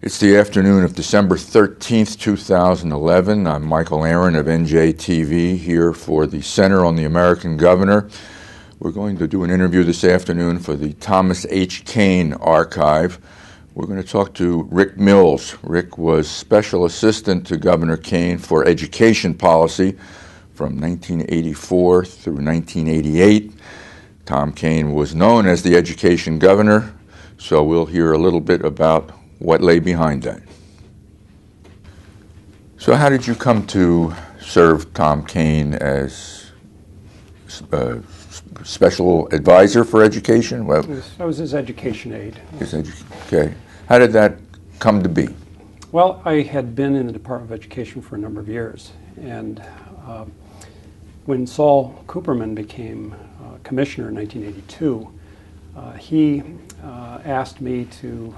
It's the afternoon of December 13th, 2011. I'm Michael Aron of NJTV here for the Center on the American Governor. We're going to do an interview this afternoon for the Thomas H. Kaine Archive. We're going to talk to Rick Mills. Rick was Special Assistant to Governor Kaine for Education Policy from 1984 through 1988. Tom Kane was known as the Education Governor, so we'll hear a little bit about what lay behind that. So how did you come to serve Tom Kane as special advisor for education? Well, I was his education aide. Okay. How did that come to be? Well, I had been in the Department of Education for a number of years, and when Saul Cooperman became commissioner in 1982, he asked me to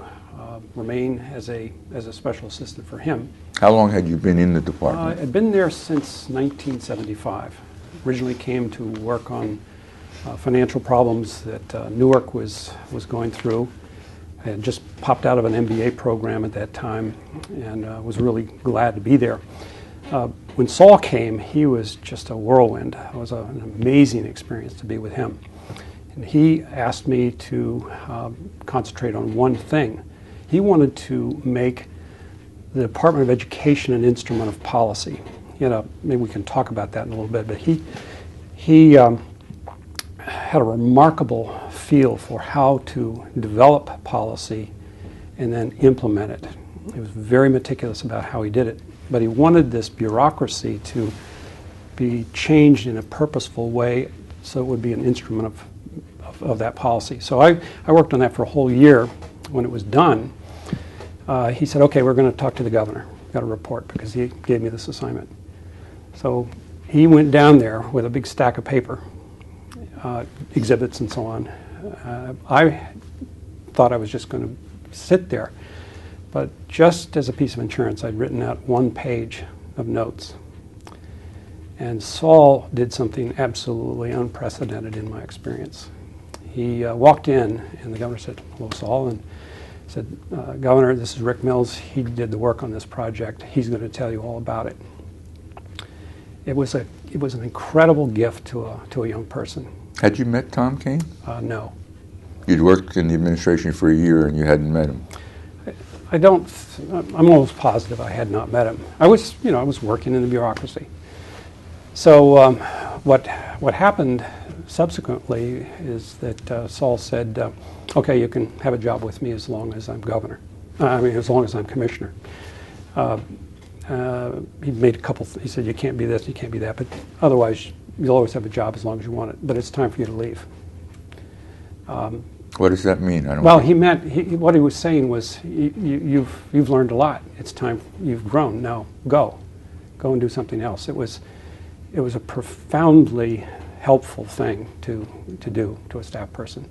remain as a special assistant for him. How long had you been in the department? I'd been there since 1975. Originally came to work on financial problems that Newark was going through. I had just popped out of an MBA program at that time and was really glad to be there. When Saul came, he was just a whirlwind. It was an amazing experience to be with him. And he asked me to concentrate on one thing. He wanted to make the Department of Education an instrument of policy. Maybe we can talk about that in a little bit, but he had a remarkable feel for how to develop policy and then implement it. He was very meticulous about how he did it, but he wanted this bureaucracy to be changed in a purposeful way so it would be an instrument of that policy. So I worked on that for a whole year. When it was done, he said, okay, we're going to talk to the governor. Got a report because he gave me this assignment. So he went down there with a big stack of paper, exhibits and so on. I thought I was just going to sit there, but just as a piece of insurance, I'd written out 1 page of notes. And Saul did something absolutely unprecedented in my experience. He walked in, and the governor said, hello, Saul, and said, Governor, this is Rick Mills. He did the work on this project. He's going to tell you all about it. It was an incredible gift to a young person. Had you met Tom Kane? No. You'd worked in the administration for a year and you hadn't met him. I'm almost positive I had not met him. I was working in the bureaucracy. So what happened subsequently is that Saul said, okay, you can have a job with me as long as I'm governor. As long as I'm commissioner. He made a couple, he said, you can't be this, you can't be that, but otherwise you'll always have a job as long as you want it, but it's time for you to leave. What does that mean? What he was saying was, you've learned a lot. It's time, you've grown, now go and do something else. It was a profoundly helpful thing to do to a staff person.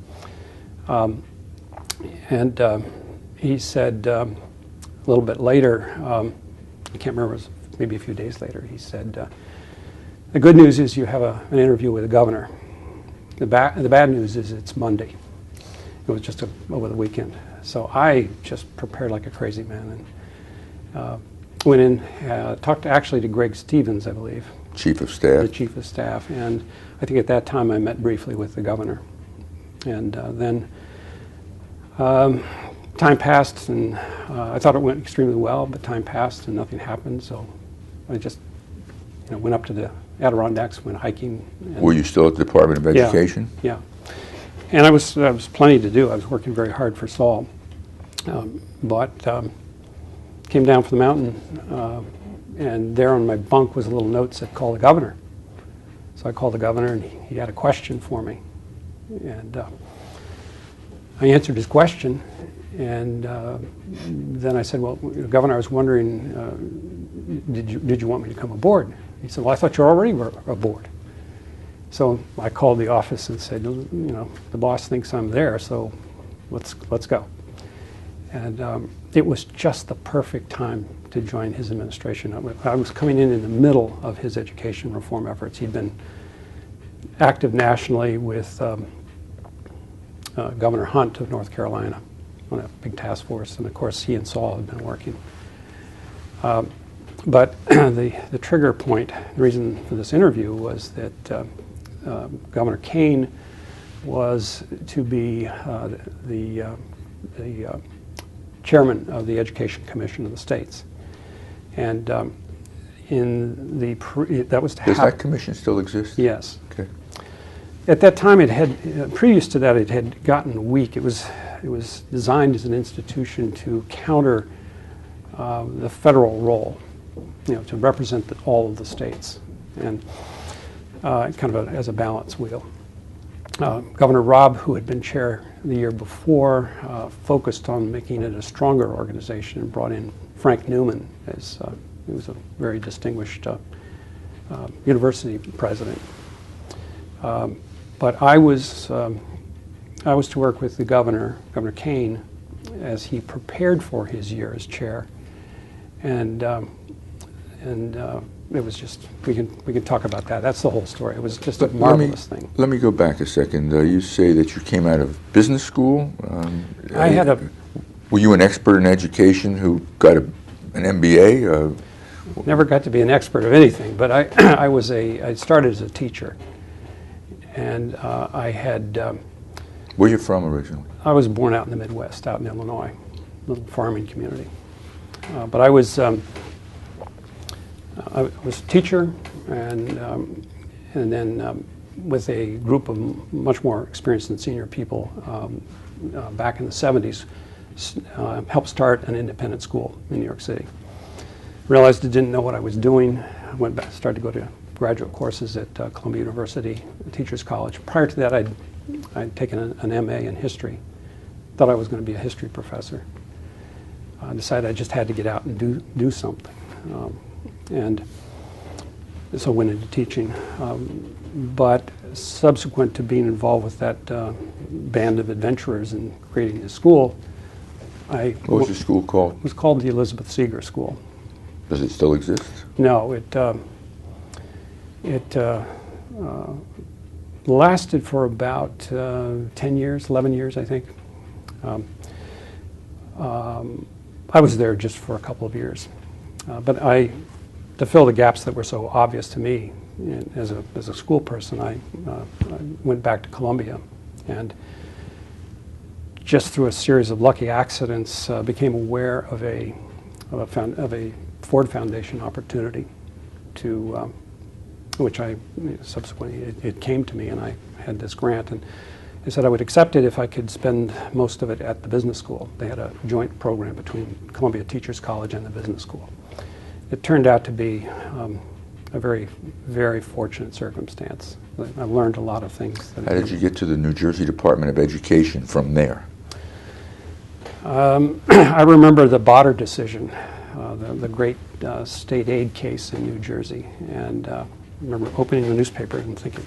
He said a little bit later, I can't remember, it was maybe a few days later, he said, the good news is you have an interview with the governor. The bad news is it's Monday. It was just over the weekend. So I just prepared like a crazy man and went in, talked actually to Greg Stevens, I believe. Chief of Staff. The Chief of Staff. And I think at that time I met briefly with the governor. And then time passed, and I thought it went extremely well, but time passed and nothing happened. So I just went up to the Adirondacks, went hiking. Were you still at the Department of Education? Yeah. And there was plenty to do. I was working very hard for Saul. But came down from the mountain, and there on my bunk was a little note that said, call the governor. So I called the governor, and he had a question for me. And I answered his question, and then I said, well, Governor, I was wondering, did you want me to come aboard? He said, well, I thought you already were aboard. So I called the office and said, the boss thinks I'm there, so let's go. And it was just the perfect time to join his administration. I was coming in the middle of his education reform efforts. He'd been active nationally with Governor Hunt of North Carolina. on a big task force, and of course he and Saul had been working. But the trigger point, the reason for this interview was that Governor Kaine was to be the chairman of the Education Commission of the states, and in the that was to Does happen. that commission still exist? Yes. Okay. At that time, it had previous to that, it had gotten weak. It was designed as an institution to counter the federal role, to represent all of the states, and kind of as a balance wheel. Governor Robb, who had been chair the year before, focused on making it a stronger organization and brought in Frank Newman as he was a very distinguished university president. But I was to work with the Governor Kaine, as he prepared for his year as chair, and it was just, we can talk about that. That's the whole story. It was just a marvelous thing. Let me go back a second. You say that you came out of business school. I had a. Were you an expert in education who got an MBA? Never got to be an expert of anything, but I started as a teacher, and I had. Where are you from originally? I was born out in the Midwest, out in Illinois, little farming community. But I was a teacher, and then with a group of much more experienced and senior people back in the 70s, helped start an independent school in New York City. Realized I didn't know what I was doing. I went back, started to go to graduate courses at Columbia University, Teachers College. Prior to that, I'd taken an MA in history. Thought I was going to be a history professor. I decided I just had to get out and do something. And so went into teaching. But subsequent to being involved with that band of adventurers and creating this school, What was your school called? It was called the Elizabeth Seeger School. Does it still exist? No, it lasted for about 10 years, 11 years, I think. I was there just for a couple of years. But to fill the gaps that were so obvious to me as a school person, I went back to Columbia, and just through a series of lucky accidents, became aware of a Ford Foundation opportunity, to which I subsequently it came to me, and I had this grant, and they said I would accept it if I could spend most of it at the business school. They had a joint program between Columbia Teachers College and the business school. It turned out to be a very, very fortunate circumstance. I learned a lot of things. How did you get to the New Jersey Department of Education from there? I remember the Botter decision, the great state aid case in New Jersey, and I remember opening the newspaper and thinking,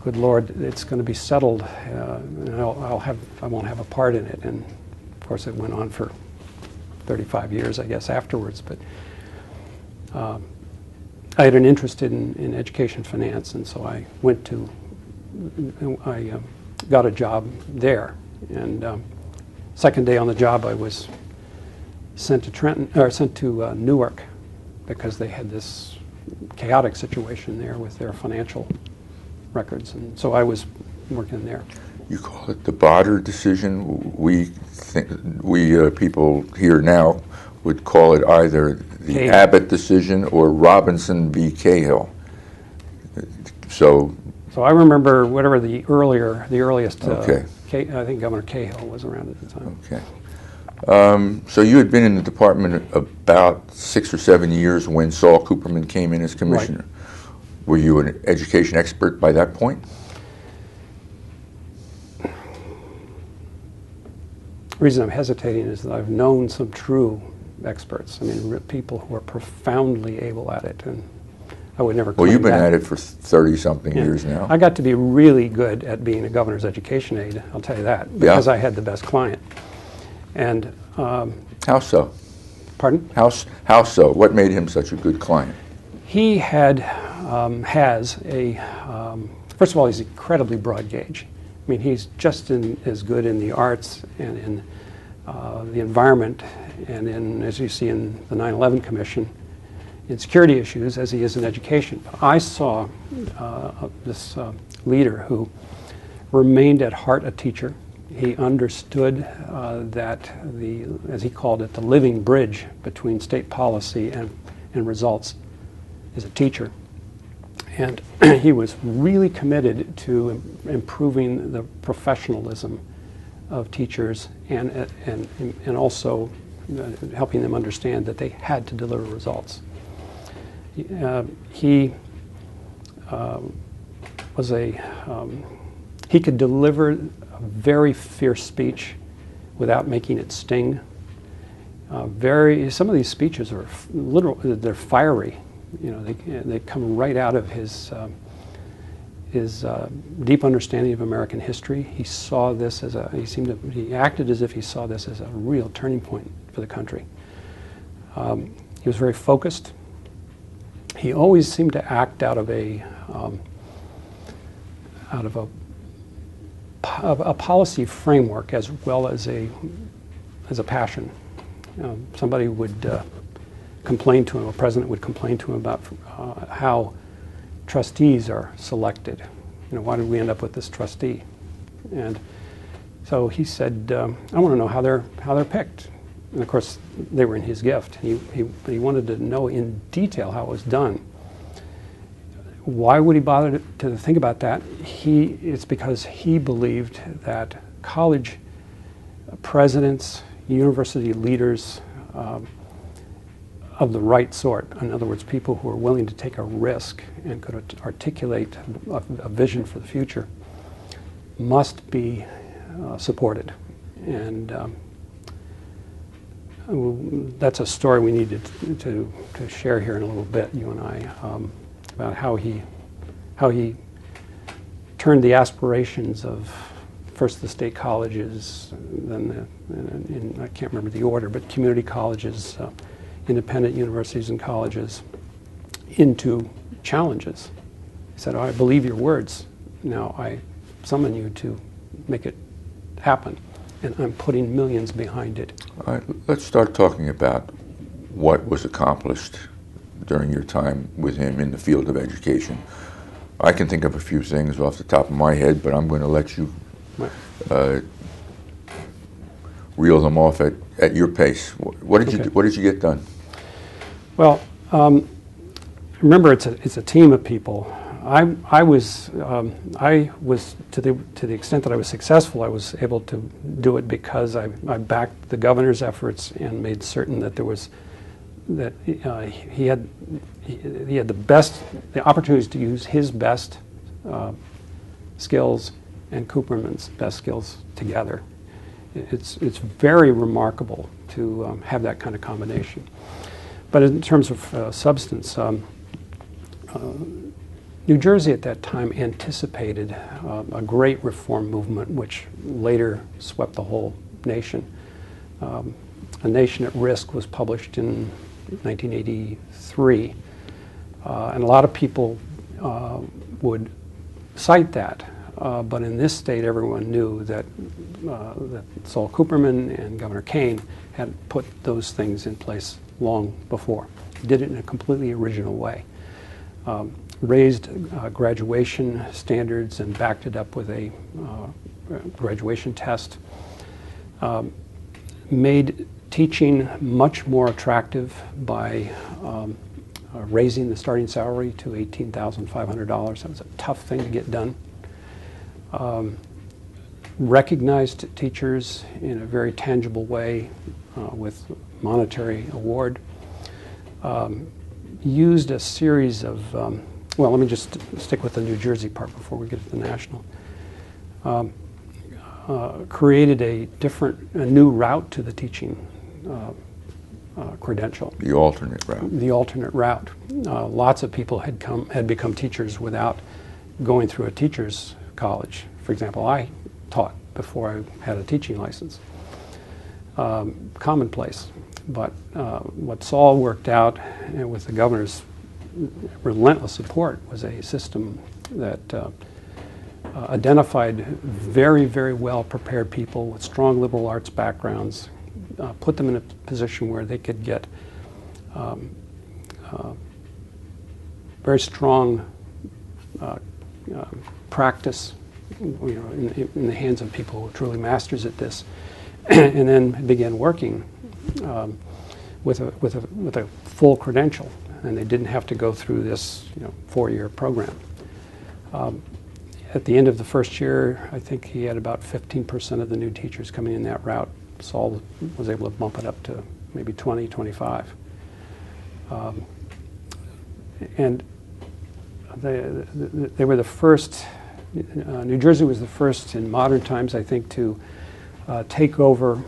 good Lord, it's going to be settled, and I won't have a part in it. And of course, it went on for 35 years, I guess, afterwards. But I had an interest in education finance, and so I got a job there. And second day on the job, I was sent to Newark, because they had this chaotic situation there with their financial records, and so I was working there. You call it the Botter decision. We people here now would call it either the Cahill. Abbott decision or Robinson v. Cahill. So I remember whatever the earliest. Okay. I think Governor Cahill was around at the time. Okay. So you had been in the department about 6 or 7 years when Saul Cooperman came in as commissioner. Right. Were you an education expert by that point? The reason I'm hesitating is that I've known some true experts. I mean, people who are profoundly able at it, and I would never claim Well, you've been that. at it for 30-something years now. I got to be really good at being a governor's education aide, I'll tell you that, because I had the best client. And how so? Pardon? How so? What made him such a good client? He has first of all, he's incredibly broad gauge. I mean, he's just as good in the arts and in the environment, and in, as you see in the 9/11 Commission, in security issues as he is in education. I saw this leader who remained at heart a teacher. He understood that as he called it, the living bridge between state policy and results is a teacher. And he was really committed to improving the professionalism of teachers and also helping them understand that they had to deliver results. He could deliver a very fierce speech without making it sting. Some of these speeches are they're fiery. You know, they come right out of his deep understanding of American history. He saw this as he acted as if he saw this as a real turning point for the country. He was very focused. He always seemed to act out of a policy framework as well as a passion. Somebody would complain to him, a president would complain to him about how trustees are selected. You know, why did we end up with this trustee? And so he said, I want to know how they're picked. And of course, they were in his gift. He wanted to know in detail how it was done. Why would he bother to think about that? It's because he believed that college presidents, university leaders of the right sort, in other words, people who are willing to take a risk and could articulate a vision for the future, must be supported. And that's a story we need to share here in a little bit, you and I, about how he turned the aspirations of first the state colleges, then I can't remember the order, but community colleges, independent universities and colleges, into challenges. He said, I believe your words. Now I summon you to make it happen. And I'm putting millions behind it. All right, let's start talking about what was accomplished during your time with him in the field of education. I can think of a few things off the top of my head, but I'm going to let you reel them off at your pace. What did you get done? Well, remember, it's a team of people. I was to the extent that I was successful, I was able to do it because I backed the governor's efforts and made certain that he had the opportunities to use his best skills and Cooperman's best skills together. It's very remarkable to have that kind of combination. But in terms of substance, New Jersey at that time anticipated a great reform movement which later swept the whole nation. A Nation at Risk was published in 1983, and a lot of people would cite that, but in this state everyone knew that Saul Cooperman and Governor Kaine had put those things in place long before. Did it in a completely original way. Raised graduation standards and backed it up with a graduation test. Made teaching much more attractive by raising the starting salary to $18,500. That was a tough thing to get done. Recognized teachers in a very tangible way with monetary award. Used a series of well, let me just stick with the New Jersey part before we get to the national. Created a new route to the teaching credential. The alternate route. The alternate route. Lots of people had become teachers without going through a teacher's college. For example, I taught before I had a teaching license. Commonplace. But what Saul worked out, and with the governor's relentless support, was a system that identified very, very well prepared people with strong liberal arts backgrounds put them in a position where they could get very strong practice, in the hands of people who are truly masters at this, and then began working with a full credential, and they didn't have to go through this 4-year program. At the end of the first year, I think he had about 15% of the new teachers coming in that route. Saul was able to bump it up to maybe 20, 25. And they were the first, New Jersey was the first in modern times, I think, to take over,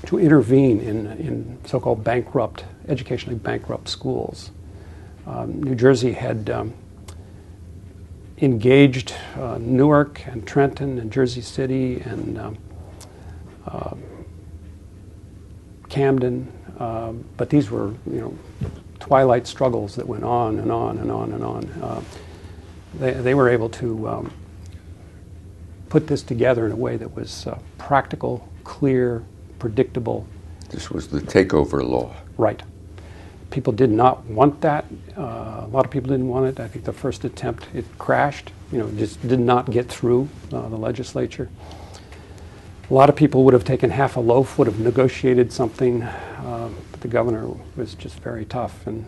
to intervene in so-called bankrupt, educationally bankrupt schools. New Jersey had engaged Newark and Trenton and Jersey City and Camden, but these were, twilight struggles that went on and on and on and on. They were able to put this together in a way that was practical, clear, predictable. This was the takeover law. Right. People did not want that. A lot of people didn't want it. I think the first attempt, it crashed. Just did not get through the legislature. A lot of people would have taken half a loaf, would have negotiated something, but the governor was just very tough and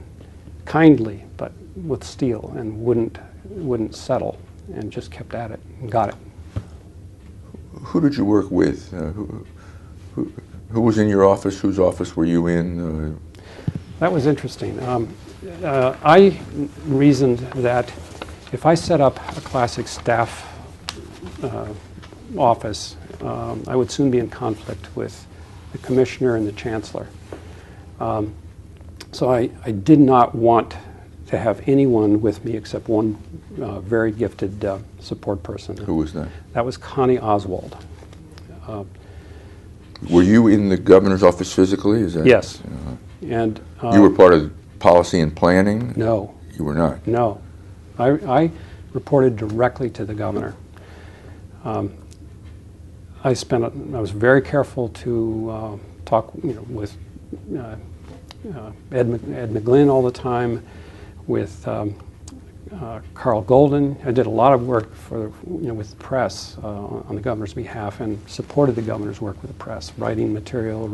kindly, but with steel, and wouldn't settle, and just kept at it and got it. Who did you work with? Who was in your office? Whose office were you in? That was interesting. I reasoned that if I set up a classic staff office, I would soon be in conflict with the commissioner and the chancellor. So I did not want to have anyone with me except one very gifted support person. Who was that? That was Connie Oswald. Were you in the governor's office physically? Is that? Yes. And you were part of policy and planning? No. You were not? No. I reported directly to the governor. I was very careful to talk with Ed McGlynn all the time, with Carl Golden. I did a lot of work with the press on the governor's behalf, and supported the governor's work with the press, writing material,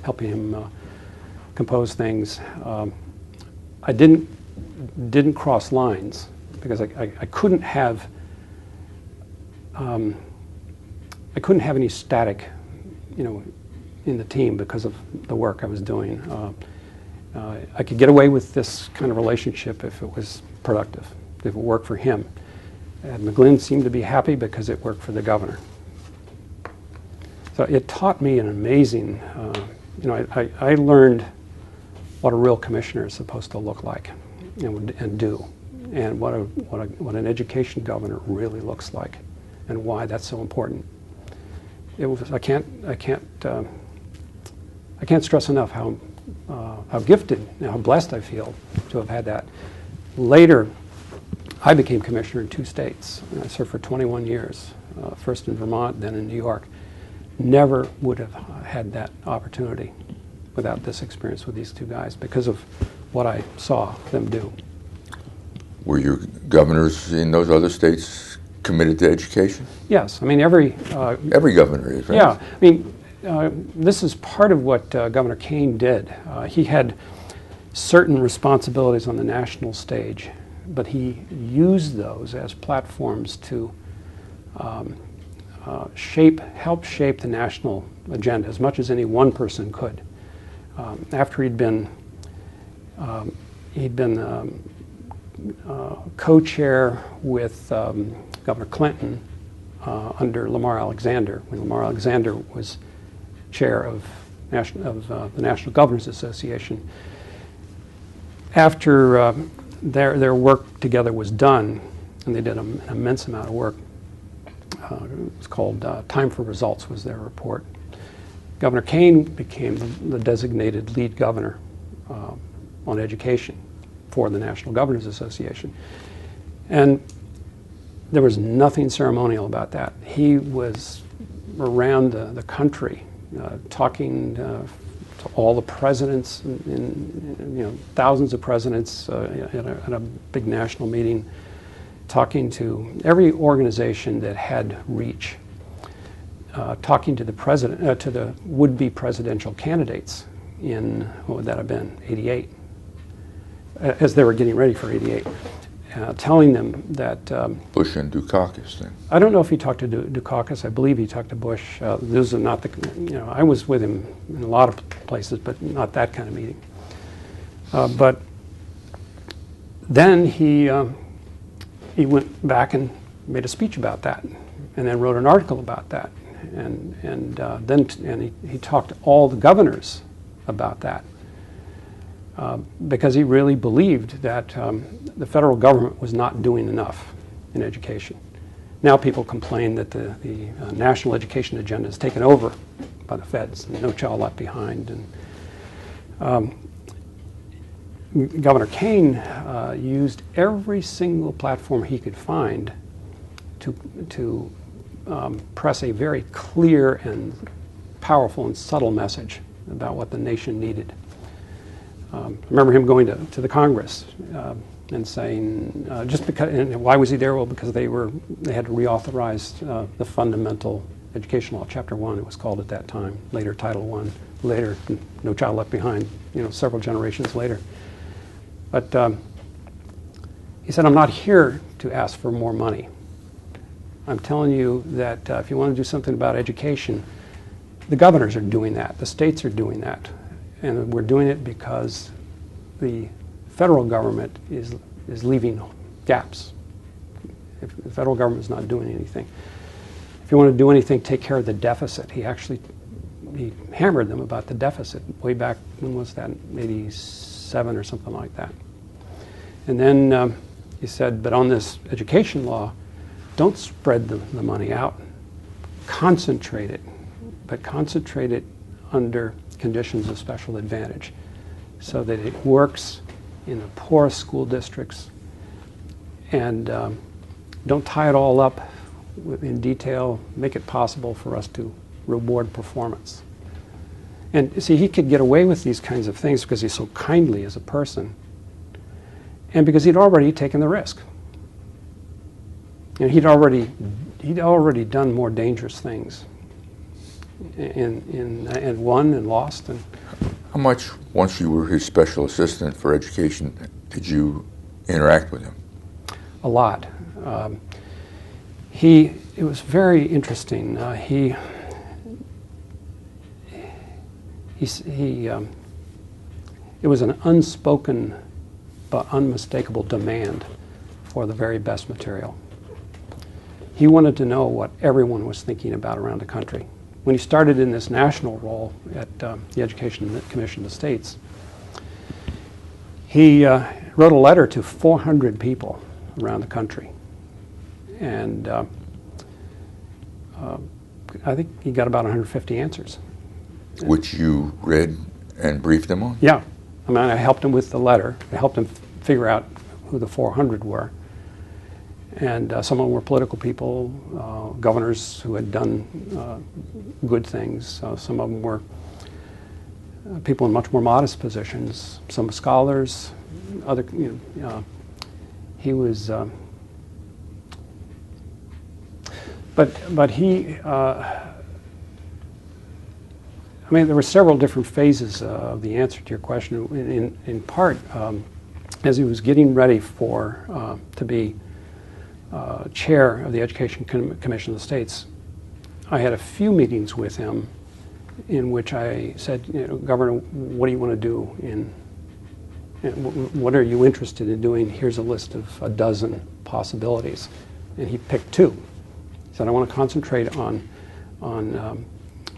helping him compose things. I didn't cross lines because I couldn't have any static, in the team because of the work I was doing. I could get away with this kind of relationship if it was productive, if it worked for him. And McGlynn seemed to be happy because it worked for the governor. So it taught me an amazing, I learned what a real commissioner is supposed to look like and do, and what an education governor really looks like, and why that's so important. I can't stress enough how gifted, how blessed I feel to have had that. Later, I became commissioner in 2 states. I served for 21 years, first in Vermont, then in New York. Never would have had that opportunity without this experience with these 2 guys because of what I saw them do. Were your governors in those other states committed to education? Yes. I mean, every governor is, right? Yeah. I mean, this is part of what Governor Kaine did. He had certain responsibilities on the national stage, but he used those as platforms to help shape the national agenda as much as any one person could. After he'd been co-chair with Governor Clinton under Lamar Alexander, when Lamar Alexander was chair of the National Governors Association. After their work together was done, and they did an immense amount of work, it's called Time for Results was their report. Governor Kaine became the designated lead governor on education for the National Governors Association. And there was nothing ceremonial about that. He was around the country talking to all the presidents, thousands of presidents at a big national meeting, talking to every organization that had reach, talking to the president, to the would-be presidential candidates in, what would that have been, 88, as they were getting ready for 88. Telling them that Bush and Dukakis then. I don't know if he talked to Dukakis. I believe he talked to Bush. Those are not the, I was with him in a lot of places, but not that kind of meeting. But then he went back and made a speech about that, and then wrote an article about that, and he talked to all the governors about that. Because he really believed that the federal government was not doing enough in education. Now people complain that the national education agenda is taken over by the feds, No Child Left Behind. And Governor Kaine used every single platform he could find to press a very clear and powerful and subtle message about what the nation needed. I remember him going to the Congress and saying, just because, and why was he there? Well, because they had to reauthorize the Fundamental Education Law, Chapter 1, it was called at that time, later Title I, later No Child Left Behind, several generations later. But he said, I'm not here to ask for more money. I'm telling you that if you want to do something about education, the governors are doing that, the states are doing that. And we're doing it because the federal government is leaving gaps. If the federal government is not doing anything. If you want to do anything, take care of the deficit. He hammered them about the deficit way back, when was that, 87 or something like that. And then he said, but on this education law, don't spread the money out. Concentrate it, but concentrate it under conditions of special advantage so that it works in the poorest school districts, and don't tie it all up in detail. Make it possible for us to reward performance. And see, he could get away with these kinds of things because he's so kindly as a person, and because he'd already taken the risk. And he'd already done more dangerous things and won and lost. And how much, once you were his special assistant for education, did you interact with him? A lot. It was very interesting. It was an unspoken but unmistakable demand for the very best material. He wanted to know what everyone was thinking about around the country. When he started in this national role at the Education Commission of the States, he wrote a letter to 400 people around the country. And I think he got about 150 answers. Which you read and briefed them on? Yeah. I mean, I helped him with the letter. I helped him figure out who the 400 were. And some of them were political people, governors who had done good things. Some of them were people in much more modest positions. Some scholars, other. He was. But he. I mean, there were several different phases of the answer to your question. In part, as he was getting ready to be chair of the Education Commission of the States, I had a few meetings with him in which I said, Governor, what do you want to do? What are you interested in doing? Here's a list of a dozen possibilities. And he picked two. He said, I want to concentrate on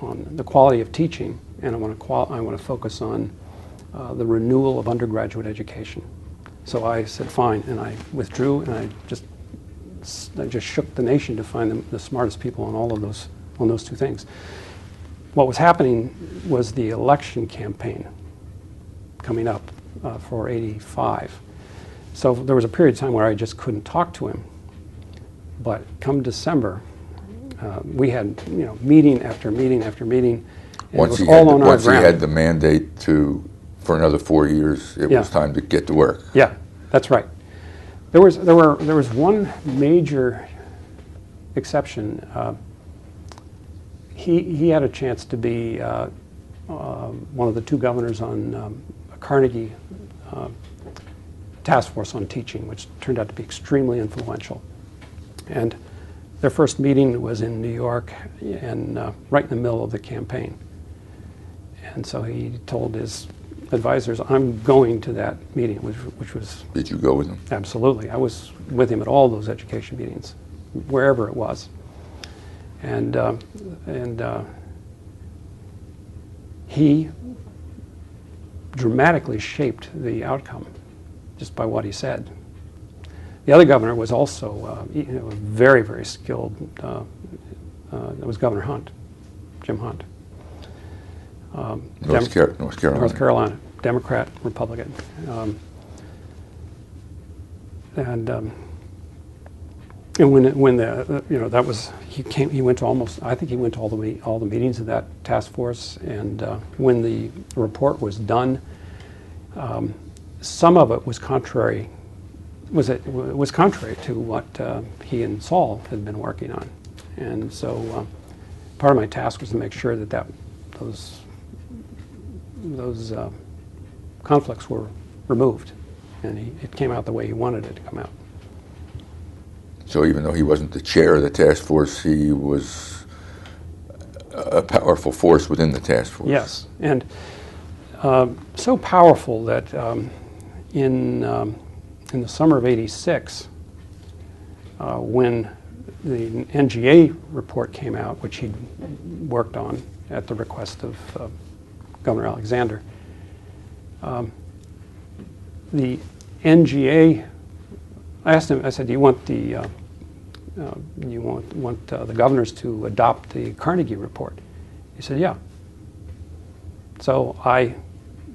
the quality of teaching, and I want to focus on the renewal of undergraduate education. So I said, fine, and I withdrew, and I just shook the nation to find the smartest people on those two things. What was happening was the election campaign coming up for '85. So there was a period of time where I just couldn't talk to him. But come December, we had meeting after meeting after meeting. And it was all on our once he ground. had the mandate for another 4 years, it was time to get to work. Yeah, that's right. There was one major exception. He had a chance to be one of the two governors on a Carnegie task force on teaching, which turned out to be extremely influential. And their first meeting was in New York, and right in the middle of the campaign. And so he told his advisors, "I'm going to that meeting," which was... Did you go with him? Absolutely. I was with him at all those education meetings, wherever it was. And he dramatically shaped the outcome just by what he said. The other governor was also very, very skilled. It was Governor Hunt, Jim Hunt. North Carolina. North Carolina, Democrat, Republican. And when that was, he went to almost, I think he went to all the meetings of that task force. And when the report was done, some of it was contrary. Was contrary to what he and Saul had been working on, and so part of my task was to make sure that those conflicts were removed, and it came out the way he wanted it to come out. So even though he wasn't the chair of the task force, he was a powerful force within the task force. Yes, and so powerful that in the summer of '86, when the NGA report came out, which he'd worked on at the request of Governor Alexander, the NGA, I asked him, I said, "Do you want the governors to adopt the Carnegie report?" He said, "Yeah." So I,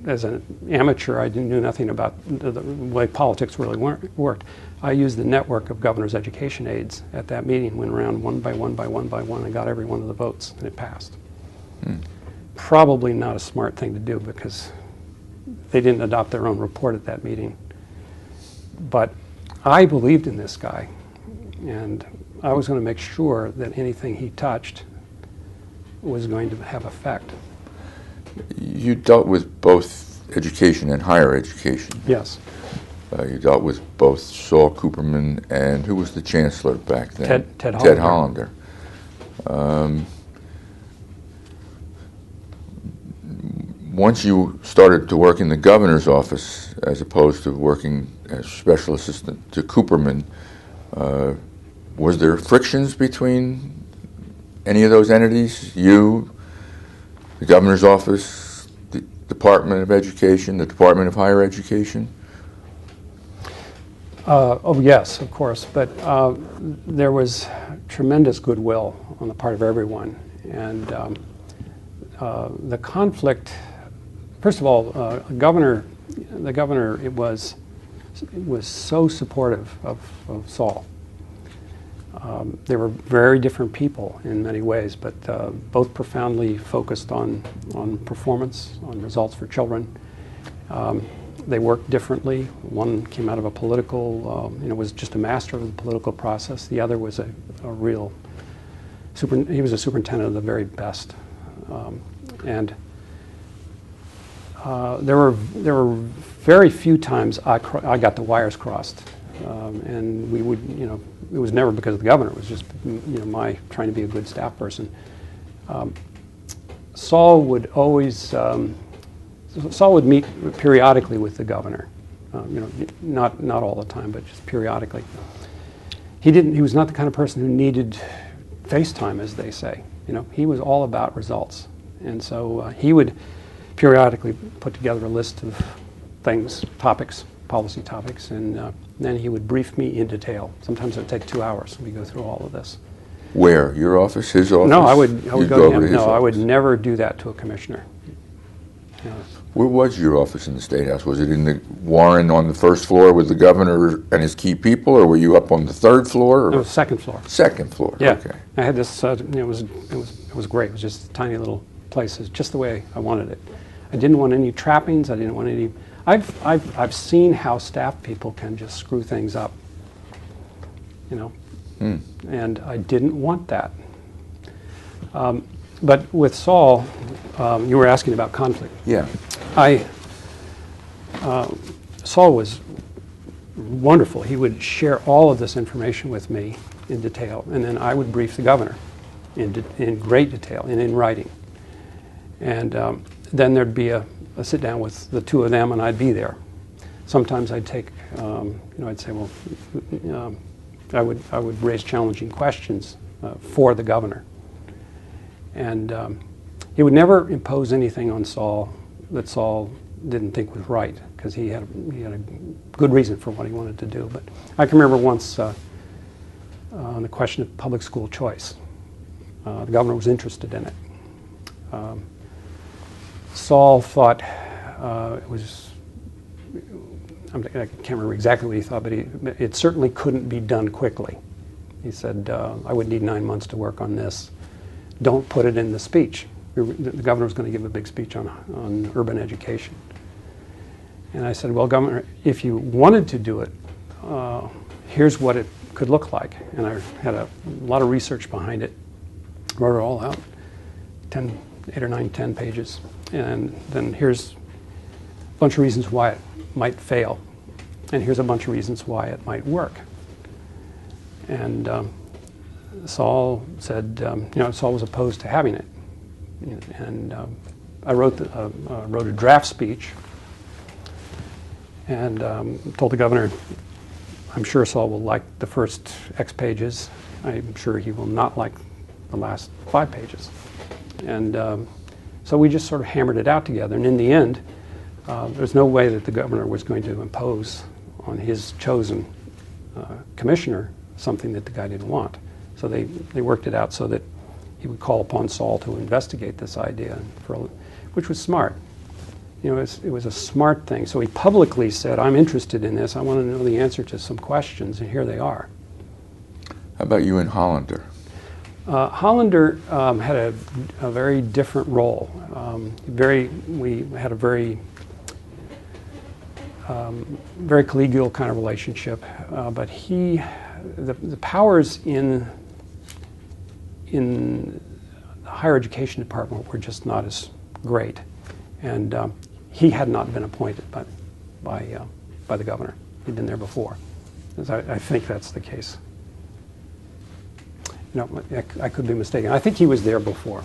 as an amateur, I knew nothing about the way politics really worked. I used the network of governors' education aides at that meeting, went around one by one and got every one of the votes, and it passed. Probably not a smart thing to do because they didn't adopt their own report at that meeting. But I believed in this guy, and I was going to make sure that anything he touched was going to have effect. You dealt with both education and higher education. Yes. You dealt with both Saul Cooperman and who was the chancellor back then? Ted Hollander. Once you started to work in the governor's office as opposed to working as special assistant to Cooperman, was there frictions between any of those entities? You, the governor's office, the Department of Education, the Department of Higher Education? Oh yes, of course, but there was tremendous goodwill on the part of everyone, and the conflict. First of all, the governor was so supportive of Saul. They were very different people in many ways, but both profoundly focused on performance, on results for children. They worked differently. One came out of a political, was just a master of the political process. The other was a real, he was a superintendent of the very best. And there were very few times I got the wires crossed. And we would, it was never because of the governor. It was just, my trying to be a good staff person. Saul would always, Saul would meet periodically with the governor. Not all the time, but just periodically. He was not the kind of person who needed FaceTime, as they say. He was all about results. And so he would periodically put together a list of things, topics, policy topics, and then he would brief me in detail. Sometimes it would take 2 hours. We go through all of this. Where? Your office? His office? No, I would go to him. No, office. I would never do that to a commissioner. Where was your office in the State House? Was it in the Warren on the first floor with the governor and his key people, or were you up on the third floor? Or? It was second floor. Second floor. Yeah. Okay. I had this. It was great. It was just a tiny little place just the way I wanted it. I didn't want any trappings. I didn't want any. I've seen how staff people can just screw things up, you know, and I didn't want that. But with Saul, you were asking about conflict. Yeah. Saul was wonderful. He would share all of this information with me in detail, and then I would brief the governor in great detail and in writing. And then there'd be a sit down with the two of them, and I'd be there. Sometimes I'd take, I'd say, well, I would raise challenging questions for the governor, and he would never impose anything on Saul that Saul didn't think was right, because he had a good reason for what he wanted to do. But I can remember once on the question of public school choice, the governor was interested in it. Saul thought it was, I can't remember exactly what he thought, but it certainly couldn't be done quickly. He said, I would need 9 months to work on this. Don't put it in the speech. The governor was going to give a big speech on urban education. And I said, well, Governor, if you wanted to do it, here's what it could look like. And I had a lot of research behind it, wrote it all out, 8 or 9, 10 pages. And then here's a bunch of reasons why it might fail. And here's a bunch of reasons why it might work. And Saul said, Saul was opposed to having it. And I wrote a draft speech and told the governor, I'm sure Saul will like the first X pages. I'm sure he will not like the last 5 pages. And so we just sort of hammered it out together. And in the end, there's no way that the governor was going to impose on his chosen commissioner something that the guy didn't want. So they worked it out so that he would call upon Saul to investigate this idea, which was smart. It was a smart thing. So he publicly said, I'm interested in this. I want to know the answer to some questions, and here they are. How about you and Hollander? Hollander had a very different role. We had a very collegial kind of relationship, but the powers in the higher education department were just not as great, and he had not been appointed by the governor. He'd been there before. I think that's the case. No, I could be mistaken. I think he was there before.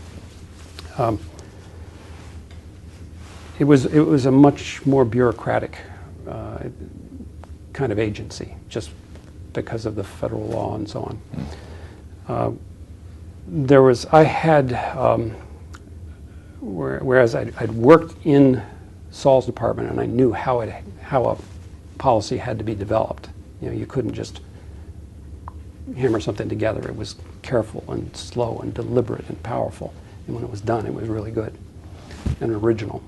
It was a much more bureaucratic kind of agency, just because of the federal law and so on. Whereas I'd worked in Saul's department and I knew how a policy had to be developed. You couldn't just hammer something together. It was careful and slow and deliberate and powerful. And when it was done, it was really good and original.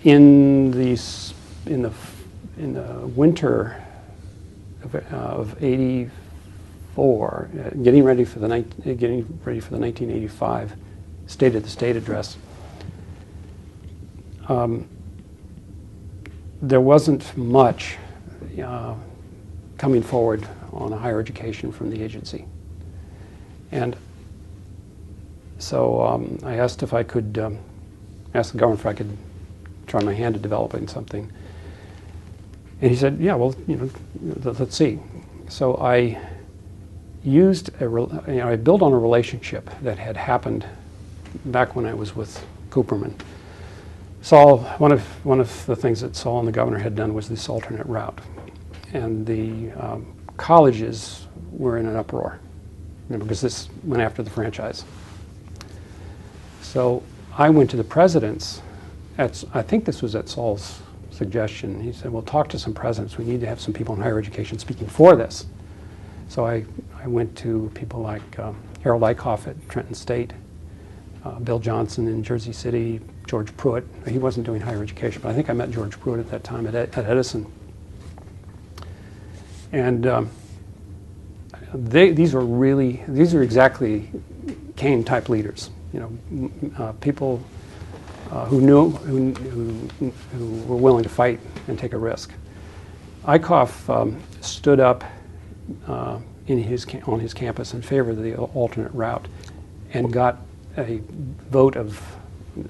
In the winter of '84, getting ready for the 1985 State of the State address, there wasn't much coming forward on higher education from the agency. And so I asked if I could ask the governor if I could try my hand at developing something. And he said, yeah, well, let's see. So I used I built on a relationship that had happened back when I was with Cooperman. Saul, one of the things that Saul and the governor had done was this alternate route. And the colleges were in an uproar, because this went after the franchise. So I went to the presidents. I think this was at Saul's suggestion. He said, well, talk to some presidents. We need to have some people in higher education speaking for this. So I went to people like Harold Eichhoff at Trenton State, Bill Johnson in Jersey City, George Pruitt. He wasn't doing higher education, but I think I met George Pruitt at that time at Edison. And these are exactly Kaine type leaders, people who were willing to fight and take a risk. Eichhoff stood up on his campus in favor of the alternate route and got a vote of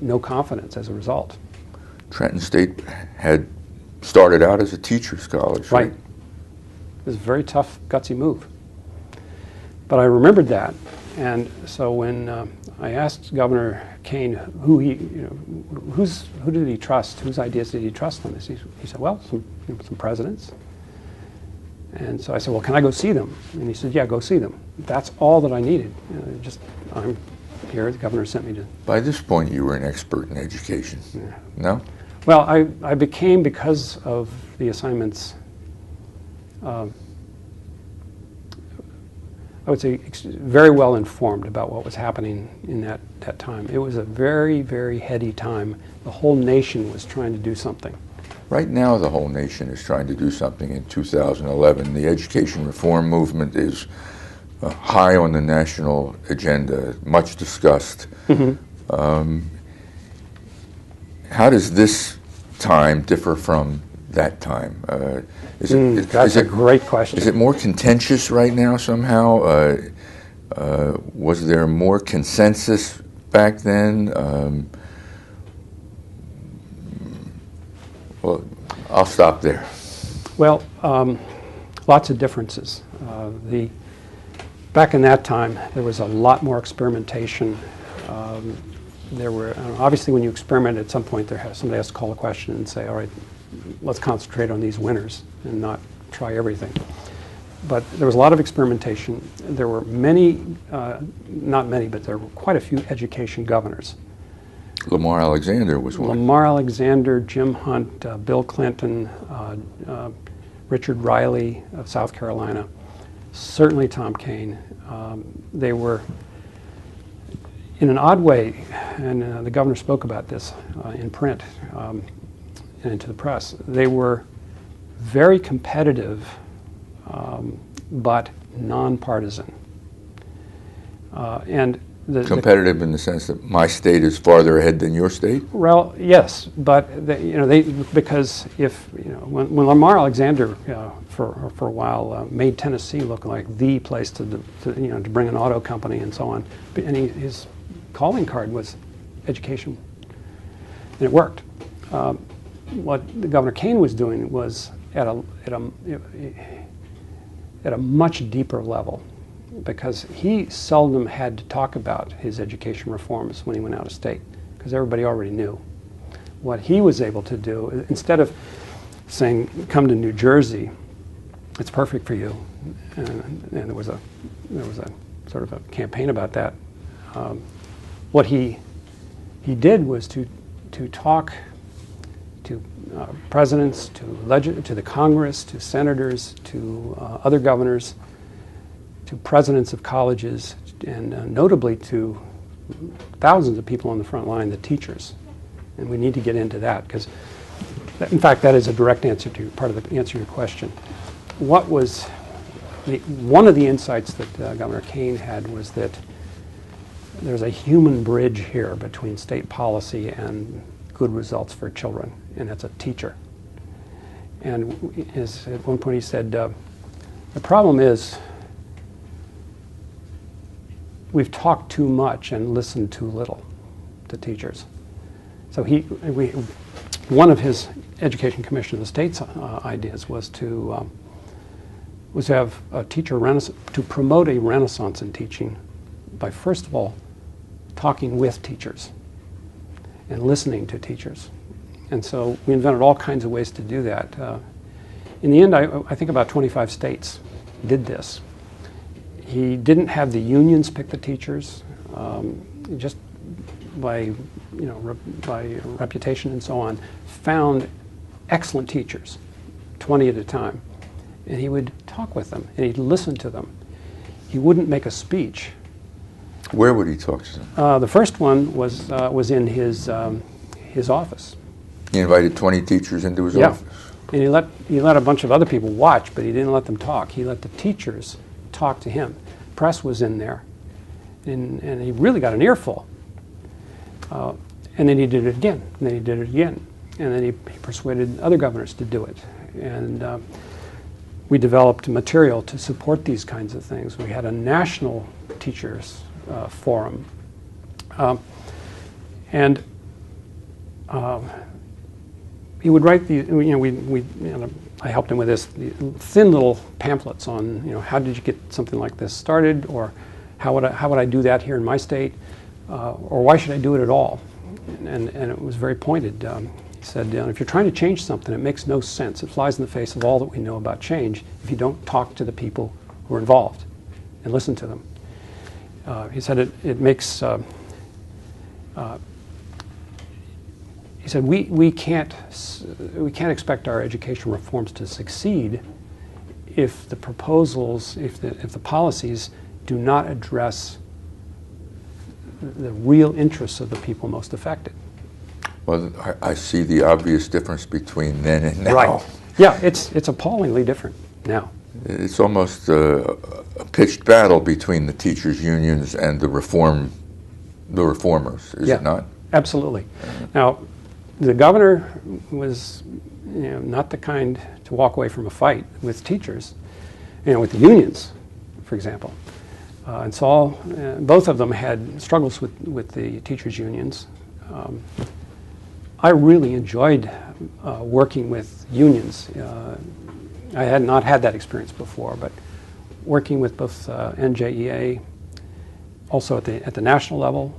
no confidence as a result. Trenton State had started out as a teacher's college, right? It was a very tough, gutsy move. But I remembered that, and so when I asked Governor Kaine who did he trust, whose ideas did he trust on this, he said, well, some presidents. And so I said, well, can I go see them? And he said, yeah, go see them. That's all that I needed. I'm here. The governor sent me to. By this point, you were an expert in education. Yeah. No? Well, I became, because of the assignments, I would say very well informed about what was happening in that time. It was a very, very heady time. The whole nation was trying to do something. Right now, the whole nation is trying to do something in 2011. The education reform movement is high on the national agenda, much discussed. Mm-hmm. How does this time differ from that time? That's a great question. Is it more contentious right now somehow? Was there more consensus back then? Well, I'll stop there. Well, lots of differences. Back in that time, there was a lot more experimentation. There were, obviously, when you experiment, at some point, somebody has to call a question and say, all right, let's concentrate on these winners and not try everything. But there was a lot of experimentation. There were many, not many, but there were quite a few education governors. Lamar Alexander was one. Lamar Alexander, Jim Hunt, Bill Clinton, Richard Riley of South Carolina, certainly Tom Kane. They were, in an odd way, and the governor spoke about this in print and to the press, they were very competitive but nonpartisan. Competitive in the sense that my state is farther ahead than your state? Well, yes, but because when Lamar Alexander for a while made Tennessee look like the place to bring an auto company and so on, and his calling card was education, and it worked. What the Governor Kaine was doing was at a much deeper level, because he seldom had to talk about his education reforms when he went out of state, because everybody already knew. What he was able to do, instead of saying, come to New Jersey, it's perfect for you, and there was a sort of a campaign about that, what he did was to talk to presidents, to the Congress, to senators, to other governors, to presidents of colleges, and notably to thousands of people on the front line, the teachers. And we need to get into that, because, in fact, that is a direct answer to part of the answer to your question. What was one of the insights that Governor Kaine had was that there's a human bridge here between state policy and good results for children, and that's a teacher. And at one point he said, the problem is we've talked too much and listened too little to teachers. So one of his Education Commission of the State's ideas was to have a teacher to promote a renaissance in teaching by, first of all, talking with teachers and listening to teachers. And so we invented all kinds of ways to do that. In the end, I think about 25 states did this. He didn't have the unions pick the teachers, just by reputation and so on, found excellent teachers, 20 at a time. And he would talk with them, and he'd listen to them. He wouldn't make a speech. Where would he talk to them? The first one was in his office. He invited 20 teachers into his office. And he let a bunch of other people watch, but he didn't let them talk. He let the teachers talk to him. Press was in there, and he really got an earful. And then he did it again, and then he did it again. And then he persuaded other governors to do it. And we developed material to support these kinds of things. We had a national teachers forum. And he would write the, I helped him with this, thin little pamphlets on, how did you get something like this started, or how would I do that here in my state, or why should I do it at all? And it was very pointed. He said, if you're trying to change something, it makes no sense. It flies in the face of all that we know about change if you don't talk to the people who are involved and listen to them. He said it makes, he said, we can't expect our education reforms to succeed if the proposals, if the policies do not address the real interests of the people most affected. Well, I see the obvious difference between then and now. Right. Yeah, it's appallingly different now. It's almost a pitched battle between the teachers' unions and the reformers, is it not? Absolutely. Now, the governor was, not the kind to walk away from a fight with teachers, with the unions, for example. And so both of them had struggles with the teachers' unions. I really enjoyed working with unions. I had not had that experience before, but working with both NJEA, also at the national level,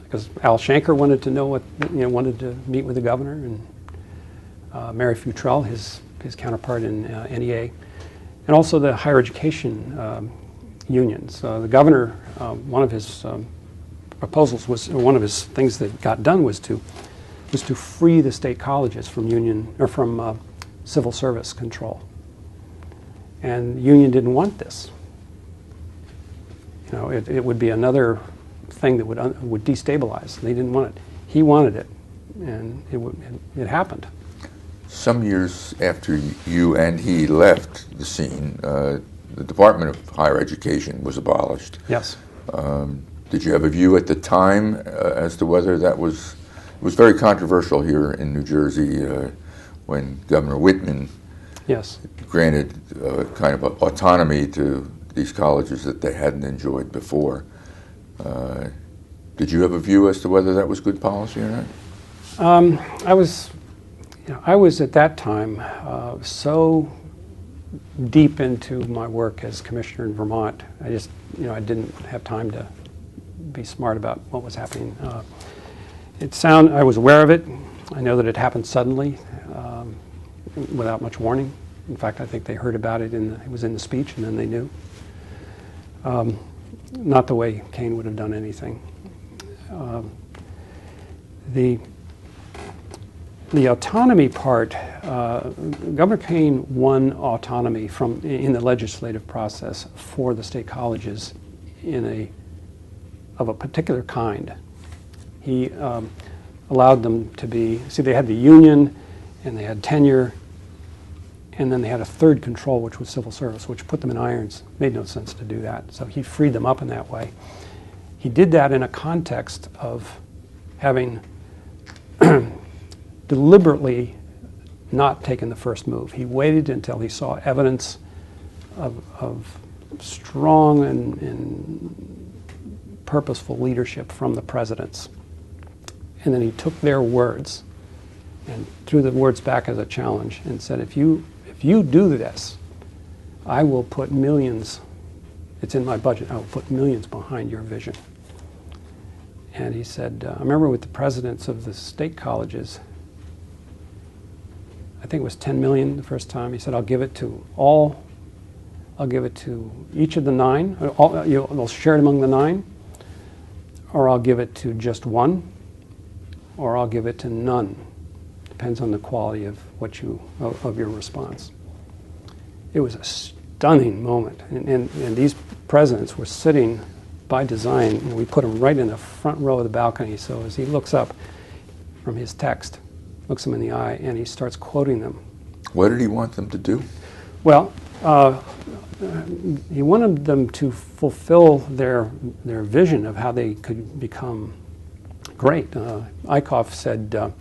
because Al Shanker wanted to know wanted to meet with the governor, and Mary Futrell, his counterpart in NEA, and also the higher education unions. The governor, one of his proposals was, or one of his things that got done was to free the state colleges from civil service control. And the union didn't want this. It would be another thing that would destabilize. They didn't want it. He wanted it, and it happened. Some years after you and he left the scene, the Department of Higher Education was abolished. Yes. Did you have a view at the time as to whether that was... It was very controversial here in New Jersey when Governor Whitman granted kind of autonomy to these colleges that they hadn't enjoyed before. Did you have a view as to whether that was good policy or not? I was at that time so deep into my work as commissioner in Vermont. I just, I didn't have time to be smart about what was happening. I was aware of it. I know that it happened suddenly, without much warning. In fact, I think they heard about it it was in the speech, and then they knew. Not the way Kaine would have done anything. The autonomy part, Governor Kaine won autonomy in the legislative process for the state colleges of a particular kind. He allowed them to they had the union, and they had tenure, and then they had a third control, which was civil service, which put them in irons. Made no sense to do that, so he freed them up in that way. He did that in a context of having deliberately not taken the first move. He waited until he saw evidence of strong and purposeful leadership from the presidents. And then he took their words and threw the words back as a challenge and said, if you do this, I will put millions, it's in my budget, I will put millions behind your vision. And he said, I remember with the presidents of the state colleges, I think it was 10 million the first time. He said, I'll give it to each of the 9, they'll share it among the 9, or I'll give it to just one, or I'll give it to none. Depends on the quality of of your response. It was a stunning moment, and these presidents were sitting by design, and we put them right in the front row of the balcony, so as he looks up from his text, looks them in the eye, and he starts quoting them. What did he want them to do? Well, he wanted them to fulfill their vision of how they could become great. Eichhoff said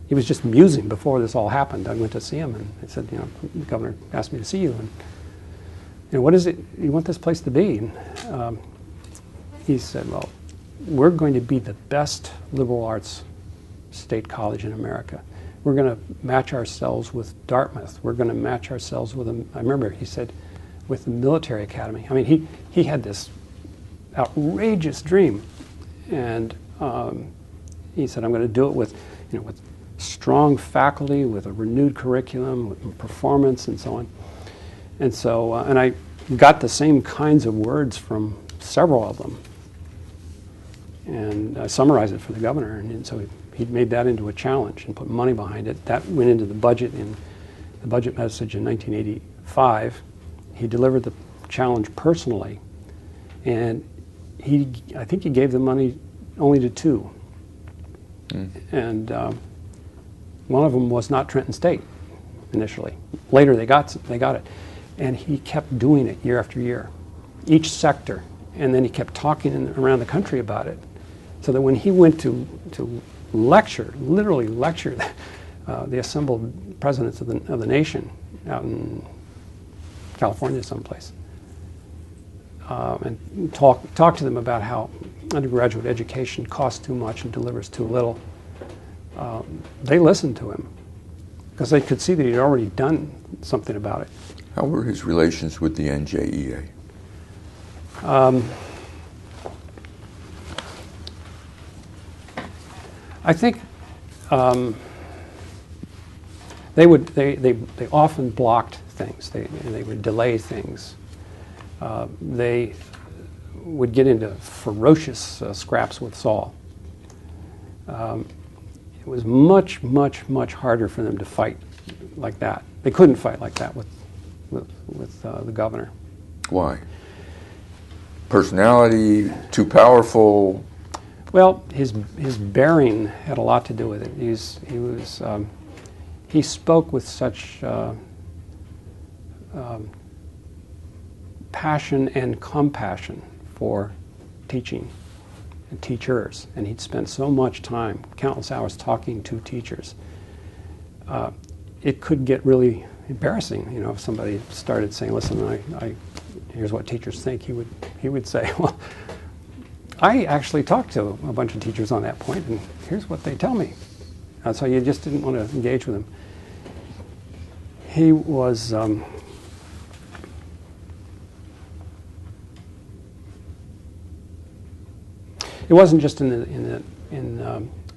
he was just musing before this all happened. I went to see him, and I said, you know, the governor asked me to see you, and you know, what is it you want this place to be? And he said, well, we're going to be the best liberal arts state college in America. We're going to match ourselves with Dartmouth. We're going to match ourselves with I remember he said, with the military academy. I mean, he had this outrageous dream, and he said, I'm going to do it with, you know, with strong faculty, with a renewed curriculum, with performance, and so on. And so, and I got the same kinds of words from several of them, and I summarized it for the governor, and so he made that into a challenge and put money behind it. That went into the budget in the budget message in 1985. He delivered the challenge personally, and I think he gave the money only to two. And one of them was not Trenton State initially. Later they got it, and he kept doing it year after year, each sector, and then he kept talking around the country about it, so that when he went to lecture, literally lecture the assembled presidents of the nation out in California someplace, and talk to them about how undergraduate education costs too much and delivers too little. They listened to him because they could see that he'd already done something about it. How were his relations with the NJEA? I think they often blocked things. They would delay things. They would get into ferocious scraps with Saul. It was much, much, much harder for them to fight like that. They couldn't fight like that with the governor. Why? Personality, too powerful? Well, his bearing had a lot to do with it. He spoke with such passion and compassion for teaching and teachers, and he'd spent so much time, countless hours, talking to teachers. It could get really embarrassing, you know, if somebody started saying, "Listen, here's what teachers think." He would say, "Well, I actually talked to a bunch of teachers on that point, and here's what they tell me." So you just didn't want to engage with him. He was it wasn't just in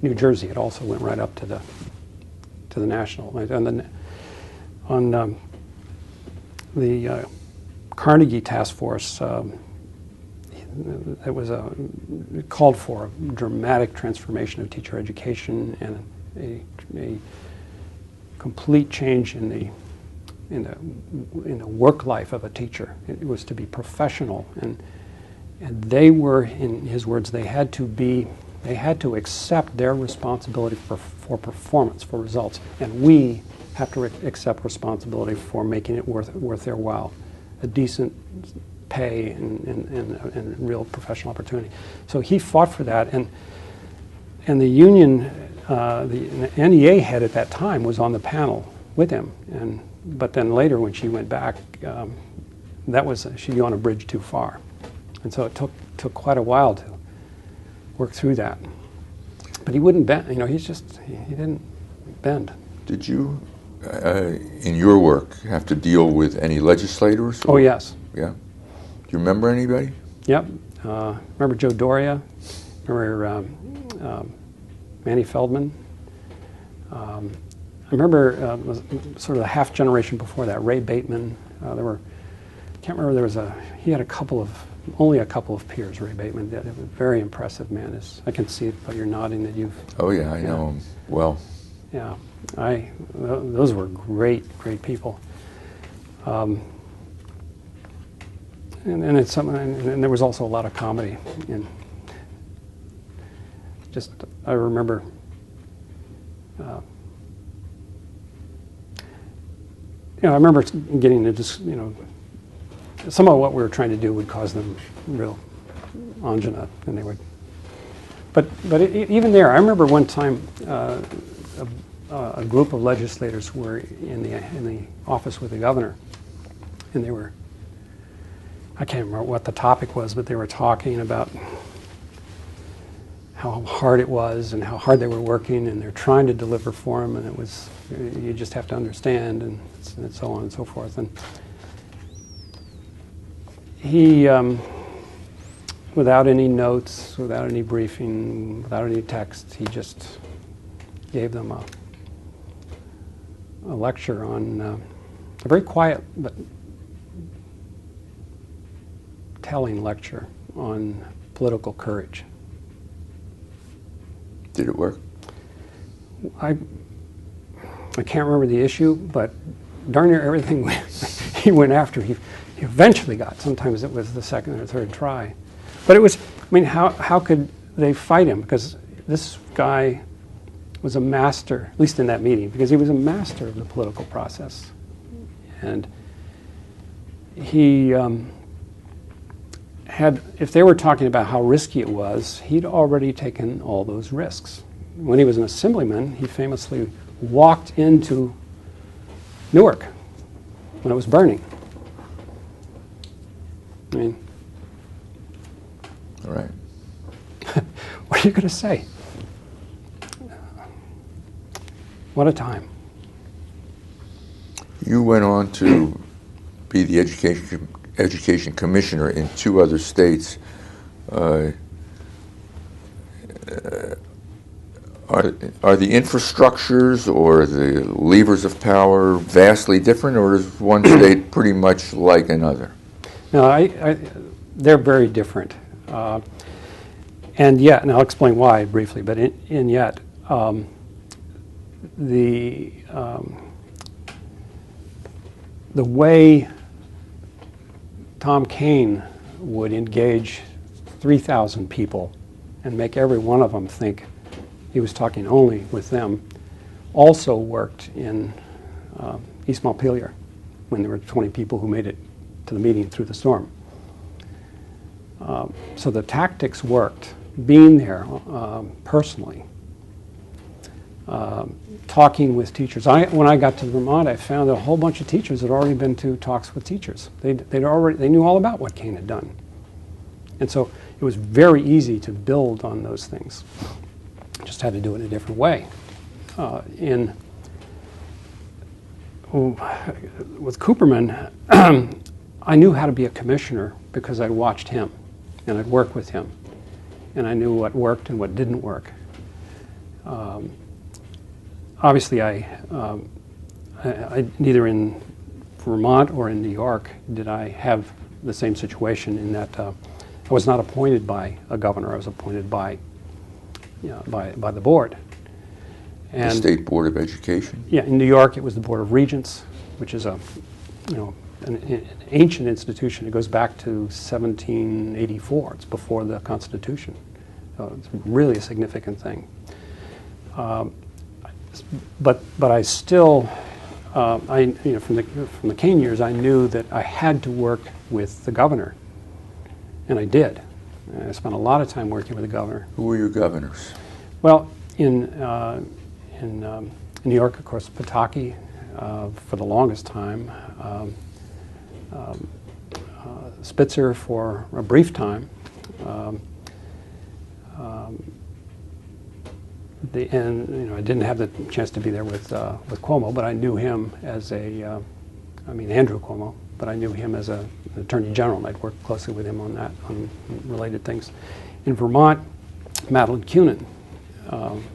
New Jersey. It also went right up to the national. On the Carnegie task force, it called for a dramatic transformation of teacher education and a complete change in the work life of a teacher. It was to be professional, and they were, in his words, they had to accept their responsibility for performance, for results, and we have to accept responsibility for making it worth their while, a decent pay and real professional opportunity. So he fought for that, and the union, the NEA head at that time was on the panel with him, but then later when she went back, she'd gone a bridge too far, and so it took quite a while to work through that. But he wouldn't bend. You know, he didn't bend. Did you, in your work, have to deal with any legislators? Oh yes. Yeah. Do you remember anybody? Yep. Remember Joe Doria. Remember Manny Feldman. I remember sort of a half generation before that, Ray Bateman. Can't remember, he had only a couple of peers, Ray Bateman. A very impressive man. I can see it, but you're nodding that you've... Oh yeah, I know him well. Yeah, those were great people. And there was also a lot of comedy. And I remember I remember getting into some of what we were trying to do would cause them real angina, and they would. But even there, I remember one time a group of legislators were in the office with the governor, and they were, I can't remember what the topic was, but they were talking about how hard it was and how hard they were working, and they're trying to deliver for him, and it was, you just have to understand, and so on and so forth. And he, without any notes, without any briefing, without any text, he just gave them a lecture on a very quiet but telling lecture on political courage. Did it work? I can't remember the issue, but darn near everything he went after, he eventually got. Sometimes it was the second or third try. But it was, I mean, how could they fight him? Because this guy was a master, at least in that meeting, because he was a master of the political process. And he had, if they were talking about how risky it was, he'd already taken all those risks. When he was an assemblyman, he famously walked into Newark when it was burning. I mean, all right. what are you going to say? What a time. You went on to be the education commissioner in 2 other states. Are the infrastructures or the levers of power vastly different, or is one state pretty much like another? No, they're very different. And yet, and I'll explain why briefly, but in yet, the way Tom Kane would engage 3,000 people and make every one of them think he was talking only with them also worked in East Montpelier when there were 20 people who made it to the meeting through the storm. So the tactics worked. Being there personally, talking with teachers. When I got to Vermont, I found that a whole bunch of teachers had already been to talks with teachers. They knew all about what Kaine had done, and so it was very easy to build on those things. Just had to do it in a different way. With Cooperman, I knew how to be a commissioner because I watched him and I'd worked with him, and I knew what worked and what didn't work. Obviously, I neither in Vermont or in New York did I have the same situation in that I was not appointed by a governor. I was appointed by the board. And the State Board of Education? Yeah, in New York it was the Board of Regents, which is an ancient institution. It goes back to 1784. It's before the Constitution. So it's really a significant thing. But I still, from the Kaine years, I knew that I had to work with the governor, and I did. I spent a lot of time working with the governor. Who were your governors? Well, in New York, of course, Pataki for the longest time, Spitzer for a brief time, I didn't have the chance to be there with Cuomo, but I knew him as Andrew Cuomo, but I knew him as an attorney general, and I'd worked closely with him on related things. In Vermont, Madeline Kunin,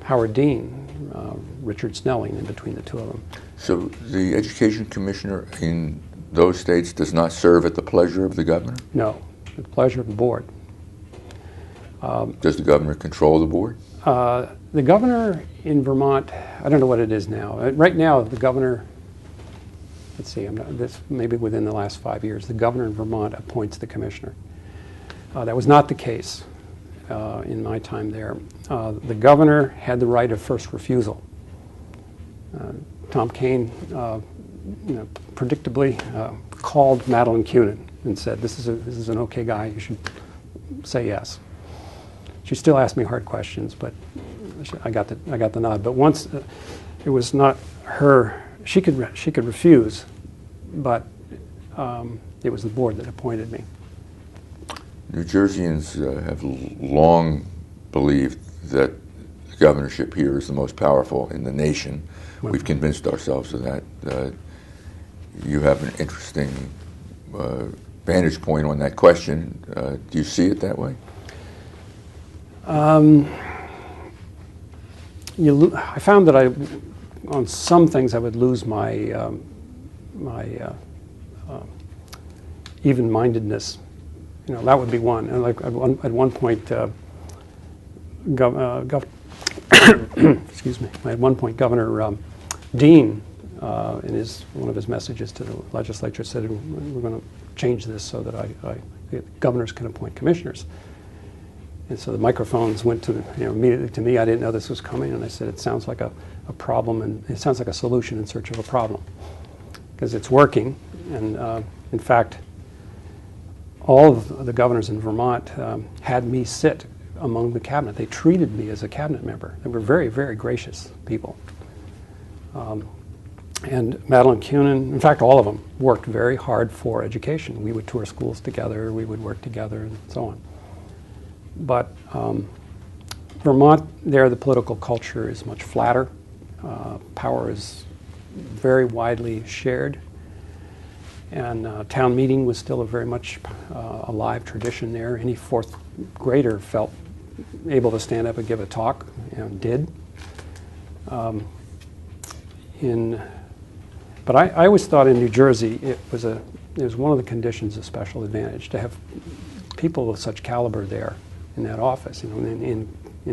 Howard Dean, Richard Snelling, in between the two of them. So the education commissioner in those states does not serve at the pleasure of the governor? No, at the pleasure of the board. Does the governor control the board? The governor in Vermont, I don't know what it is now. Right now, the governor, let's see, this maybe within the last 5 years, the governor in Vermont appoints the commissioner. That was not the case in my time there. The governor had the right of first refusal. Tom Kane, predictably called Madeline Kunin and said, this is an okay guy, you should say yes. She still asked me hard questions, but I got the nod. But once it was not her, she could refuse, but it was the board that appointed me. New Jerseyans have long believed that the governorship here is the most powerful in the nation. We've convinced ourselves of that. You have an interesting vantage point on that question. Do you see it that way? I found that on some things I would lose my even-mindedness. You know, that would be one. And like at one point, excuse me. At one point, Governor Dean, in one of his messages to the legislature, said we're going to change this so that governors can appoint commissioners. And so the microphones went to immediately to me. I didn't know this was coming, and I said it sounds like a problem, and it sounds like a solution in search of a problem, because it's working. And in fact, all of the governors in Vermont had me sit among the cabinet. They treated me as a cabinet member. They were very, very gracious people. And Madeline Kunin, in fact, all of them worked very hard for education. We would tour schools together, we would work together, and so on. But Vermont, there the political culture is much flatter. Power is very widely shared. And town meeting was still a very much alive tradition there. Any fourth grader felt able to stand up and give a talk, and did. But I always thought in New Jersey it was one of the conditions of special advantage to have people of such caliber there in that office, in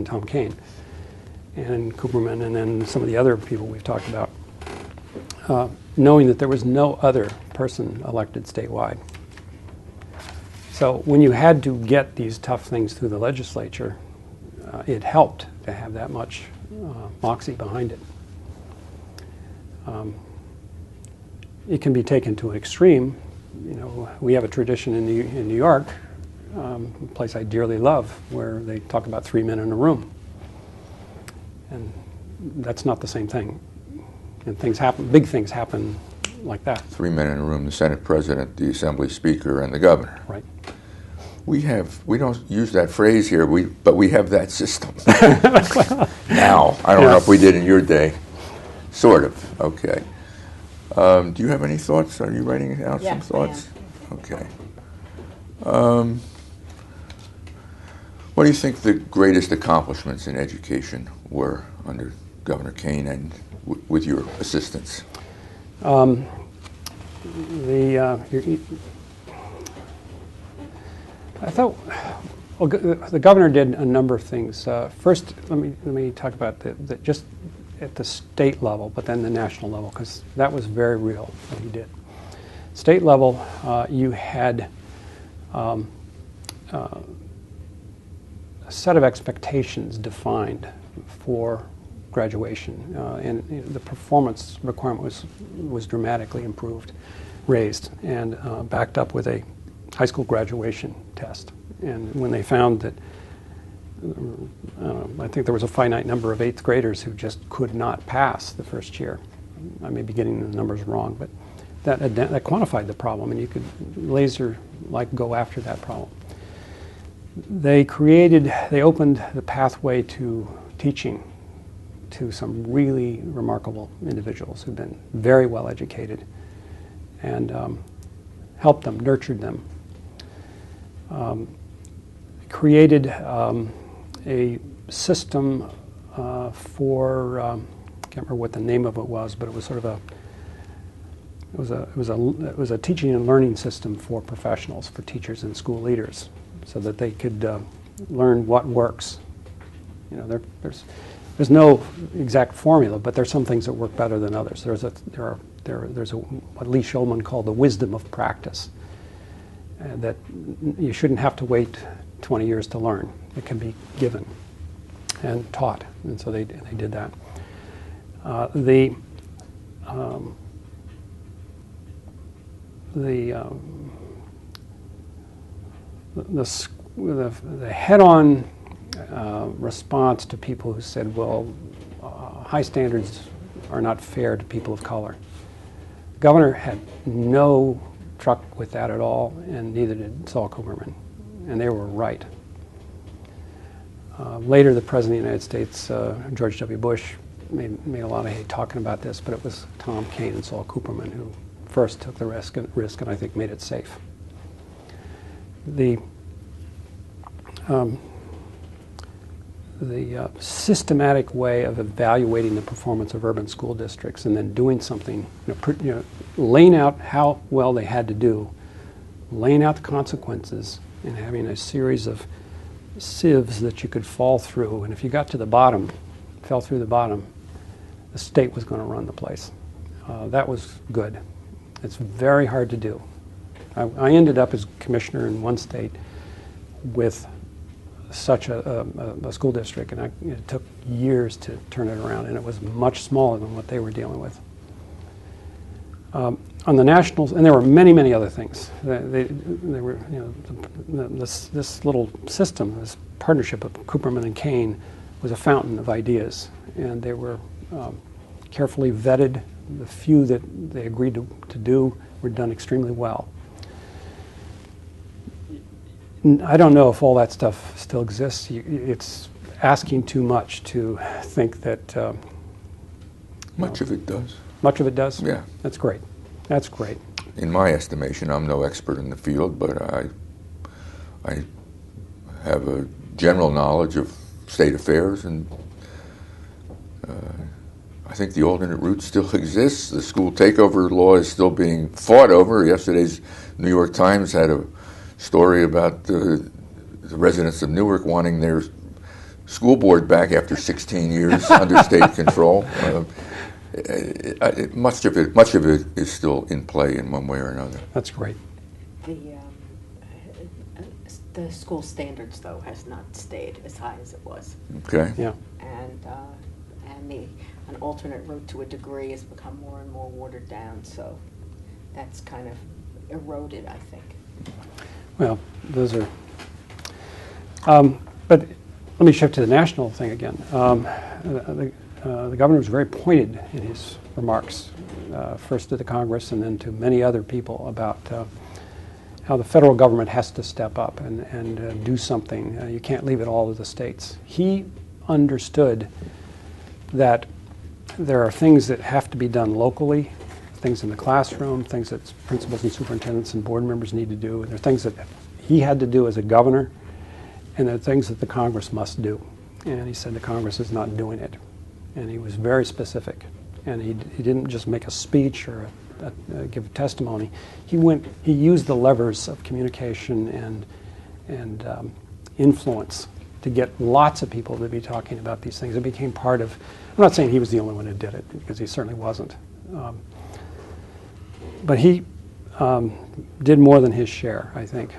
Tom Kane and Cooperman, and then some of the other people we've talked about, knowing that there was no other person elected statewide. So when you had to get these tough things through the legislature, it helped to have that much moxie behind it. It can be taken to an extreme. We have a tradition in New York, a place I dearly love, where they talk about 3 men in a room. And that's not the same thing. And things happen, big things happen like that. 3 men in a room: the Senate President, the Assembly Speaker, and the Governor. Right. We don't use that phrase here, but we have that system. Now, I don't know if we did in your day. Sort of, okay. Do you have any thoughts? Are you writing out some thoughts? Okay. What do you think the greatest accomplishments in education were under Governor Kaine and with your assistance? I thought the governor did a number of things. First, let me talk about just at the state level, but then the national level, because that was very real what he did. State level, you had a set of expectations defined for graduation, and the performance requirement was dramatically raised, and backed up with a high school graduation test. And when they found that, I think there was a finite number of 8th graders who just could not pass the first year. I may be getting the numbers wrong, but that quantified the problem, and you could laser-like go after that problem. They opened the pathway to teaching to some really remarkable individuals who've been very well educated, and helped them, nurtured them. Created a system for I can't remember what the name of it was, but it was sort of it was a teaching and learning system for professionals, for teachers and school leaders, so that they could learn what works. There's no exact formula, but there's some things that work better than others. There's what Lee Shulman called the wisdom of practice, that you shouldn't have to wait 20 years to learn. It can be given and taught, and so they did that. the head-on response to people who said, well, high standards are not fair to people of color. The governor had no truck with that at all, and neither did Saul Cooperman, and they were right. Later, the President of the United States, George W. Bush, made a lot of hay talking about this, but it was Tom Kane and Saul Cooperman who first took the risk and I think made it safe. The systematic way of evaluating the performance of urban school districts and then doing something, laying out how well they had to do, laying out the consequences, and having a series of sieves that you could fall through. And if you got to the bottom, fell through the bottom, the state was going to run the place. That was good. It's very hard to do. I ended up as commissioner in one state with such a school district, and it took years to turn it around, and it was much smaller than what they were dealing with. On the nationals, and there were many, many other things. They were, this little system, this partnership of Cooperman and Kaine, was a fountain of ideas, and they were carefully vetted. The few that they agreed to do were done extremely well. I don't know if all that stuff still exists. It's asking too much to think that. Much of it does. Much of it does? Yeah. That's great. That's great. In my estimation, I'm no expert in the field, but I have a general knowledge of state affairs, and I think the alternate route still exists. The school takeover law is still being fought over. Yesterday's New York Times had a story about the residents of Newark wanting their school board back after 16 years under state control. Much of it is still in play in one way or another. That's great. The school standards, though, has not stayed as high as it was. Okay. Yeah. And an alternate route to a degree has become more and more watered down, so that's kind of eroded, I think. Well, those are. But let me shift to the national thing again. The governor was very pointed in his remarks, first to the Congress and then to many other people, about how the federal government has to step up and do something. You can't leave it all to the states. He understood that there are things that have to be done locally, things in the classroom, things that principals and superintendents and board members need to do. And there are things that he had to do as a governor, and there are things that the Congress must do. And he said the Congress is not doing it. And he was very specific. And he didn't just make a speech or give a testimony. He used the levers of communication and influence to get lots of people to be talking about these things. It became part of, I'm not saying he was the only one who did it, because he certainly wasn't. But he did more than his share, I think.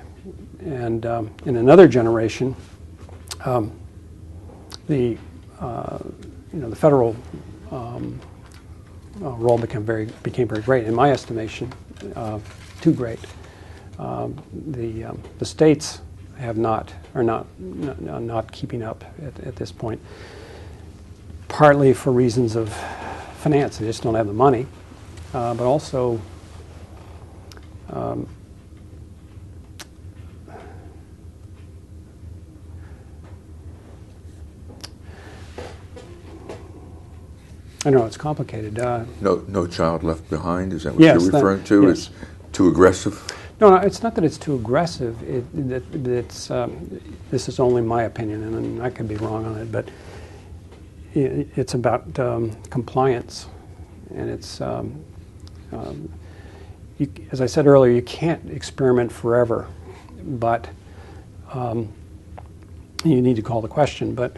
And in another generation, the federal role became very great. In my estimation, too great. The states are not keeping up at this point, partly for reasons of finance. They just don't have the money, but also I don't know, it's complicated. No child left behind, is that what Yes, you're referring to? yes. It's too aggressive? No, it's not that it's too aggressive. This is only my opinion, and I could be wrong on it, but it's about compliance. And it's, as I said earlier, you can't experiment forever, but you need to call the question, but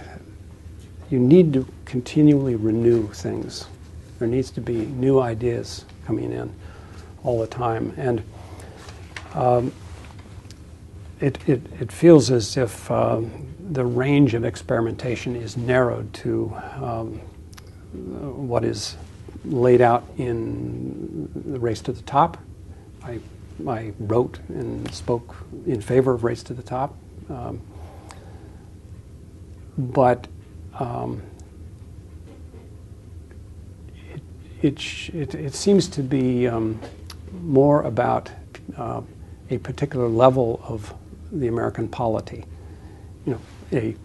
you need to continually renew things. There needs to be new ideas coming in all the time. And it feels as if the range of experimentation is narrowed to what is laid out in the race to the top. I I wrote and spoke in favor of Race to the Top. But it seems to be more about a particular level of the American polity. You know, a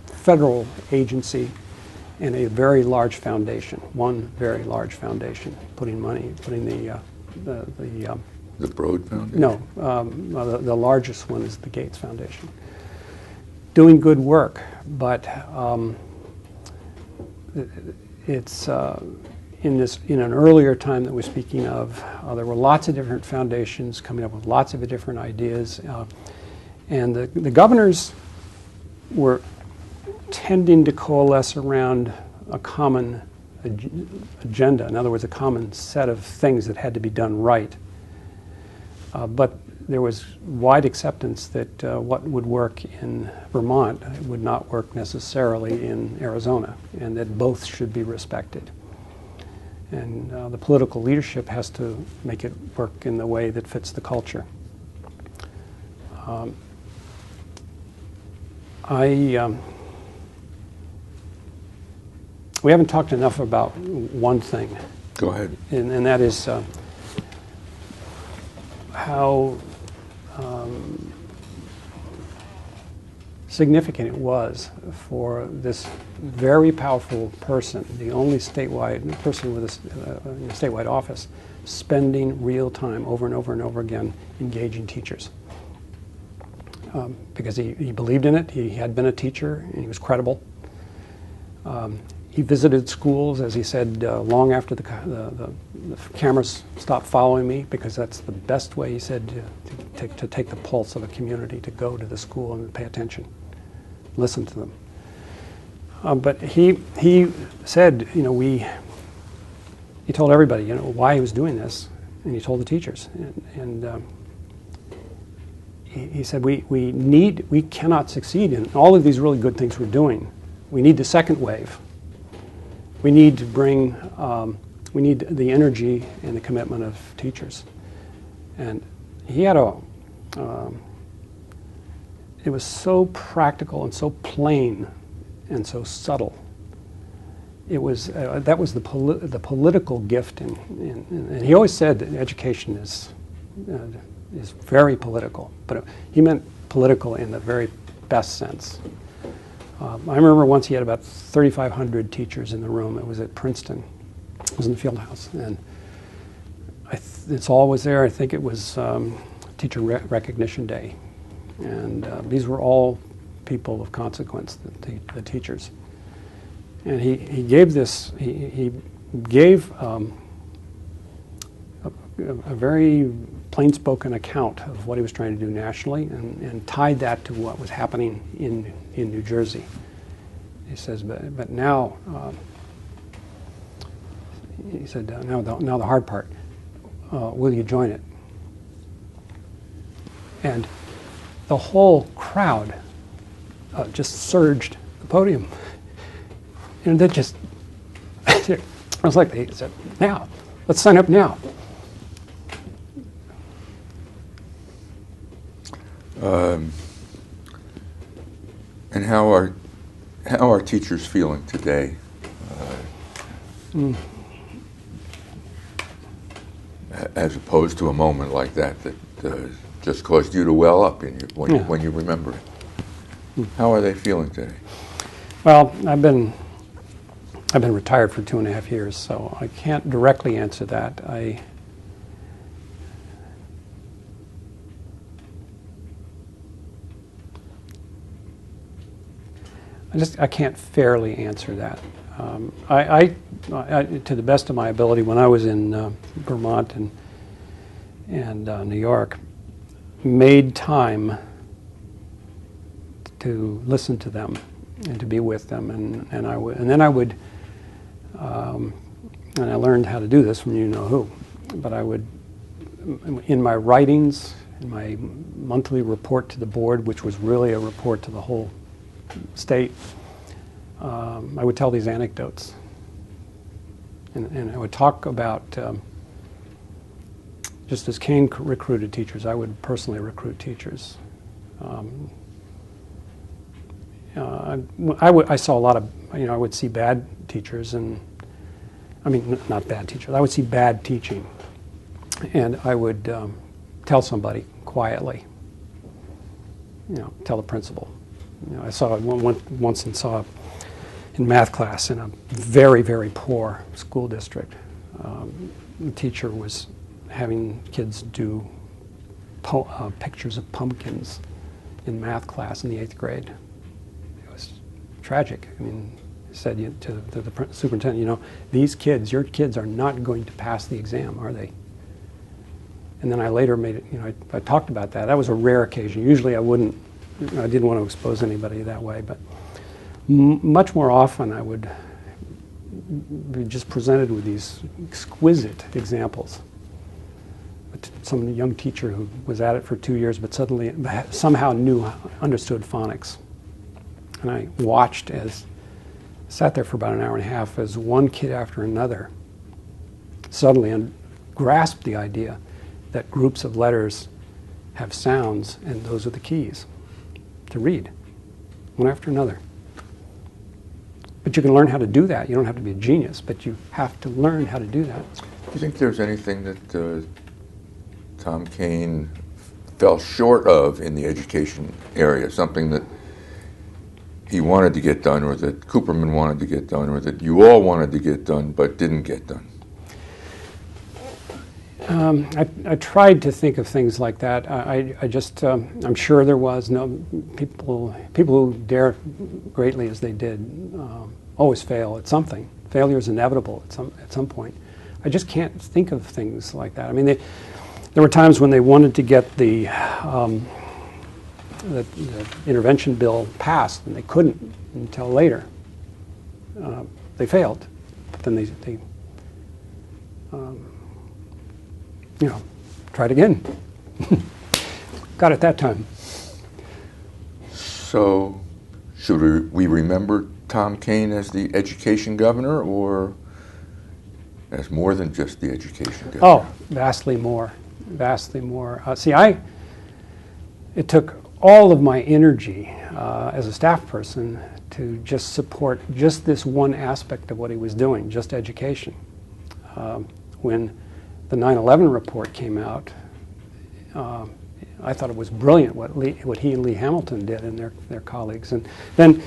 federal agency and a very large foundation, one very large foundation, putting the Broad Foundation? No, the largest one is the Gates Foundation. Doing good work, but it's in an earlier time that we're speaking of, there were lots of different foundations coming up with lots of different ideas, and the governors were tending to coalesce around a common agenda. In other words, a common set of things that had to be done right. But there was wide acceptance that what would work in Vermont would not work necessarily in Arizona, and that both should be respected. And the political leadership has to make it work in the way that fits the culture. We haven't talked enough about one thing. Go ahead. And that is how significant it was for this very powerful person, the only person with a statewide office, spending real time over and over and over again engaging teachers. Because he believed in it, he had been a teacher, and he was credible. He visited schools, as he said, long after the cameras stopped following me, because that's the best way, he said, to take the pulse of a community, to go to the school and pay attention, listen to them. But he said, you know, he told everybody, you know, why he was doing this, and he told the teachers. He said, we cannot succeed in all of these really good things we're doing. We need the second wave. We need to bring, we need the energy and the commitment of teachers. And he had it was so practical and so plain and so subtle. It was, that was the political gift, and he always said that education is very political, but he meant political in the very best sense. I remember once he had about 3,500 teachers in the room. It was at Princeton. It was in the field house, and it's always there. I think it was Teacher Recognition Day, and these were all people of consequence, the teachers. And he gave this. He gave a very plain-spoken account of what he was trying to do nationally, and tied that to what was happening in New Jersey. He says, but now, he said, now the hard part, will you join it? And the whole crowd just surged the podium. And they just, I was like, they said, now, let's sign up now. And how are teachers feeling today? As opposed to a moment like that just caused you to well up when you remember it. How are they feeling today? Well, I've been retired for 2.5 years, so I can't directly answer that. I can't fairly answer that. I, to the best of my ability, when I was in Vermont and New York, made time to listen to them and to be with them, and then I would, and I learned how to do this from you know who, but I would, in my writings, in my monthly report to the board, which was really a report to the whole state, I would tell these anecdotes, and I would talk about just as Kaine recruited teachers, I would personally recruit teachers. I saw a lot of, I would see bad teachers, and I mean, not bad teachers. I would see bad teaching, and I would tell somebody quietly. Tell the principal. I saw it once and saw in math class in a very, very poor school district. The teacher was having kids do pictures of pumpkins in math class in the 8th grade. It was tragic. I mean, he said to the superintendent, these kids, your kids are not going to pass the exam, are they? And then I later made it, I talked about that. That was a rare occasion. Usually I didn't want to expose anybody that way, but much more often I would be just presented with these exquisite examples. Some young teacher who was at it for 2 years but suddenly somehow understood phonics. And I watched sat there for about an hour and a half as one kid after another suddenly grasped the idea that groups of letters have sounds and those are the keys to read, one after another. But you can learn how to do that. You don't have to be a genius, but you have to learn how to do that. Do you think there's anything that Tom Kane fell short of in the education area, something that he wanted to get done, or that Cooperman wanted to get done, or that you all wanted to get done but didn't get done? I tried to think of things like that. I just, I'm sure there was people who dare greatly as they did always fail at something. Failure is inevitable at some point. I just can't think of things like that. I mean, there were times when they wanted to get the intervention bill passed, and they couldn't until later. They failed, but then they tried again. Got it that time. So, should we remember Tom Kane as the education governor, or as more than just the education governor? Oh, vastly more. Vastly more. It took all of my energy as a staff person to just support just this one aspect of what he was doing, just education. When the 9/11 report came out, I thought it was brilliant what he and Lee Hamilton did and their colleagues. And then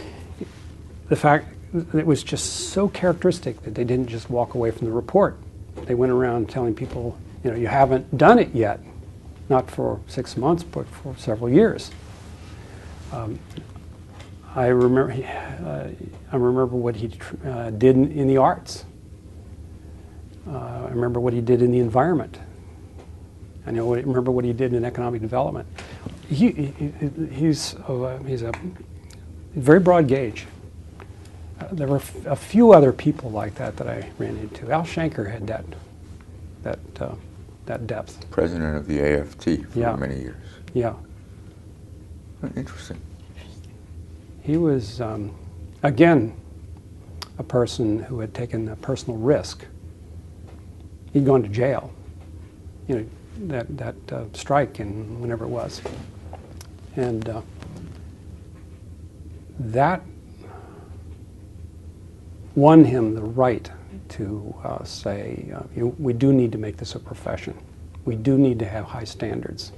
the fact that it was just so characteristic that they didn't just walk away from the report. They went around telling people, you haven't done it yet, not for 6 months, but for several years. I remember what he did in the arts. I remember what he did in the environment. I remember what he did in economic development. He's a very broad gauge. There were a few other people like that I ran into. Al Shanker had that depth. President of the AFT for many years. Yeah. Interesting. He was, again, a person who had taken a personal risk. He'd gone to jail, that strike and whenever it was. And that won him the right to say, we do need to make this a profession. We do need to have high standards.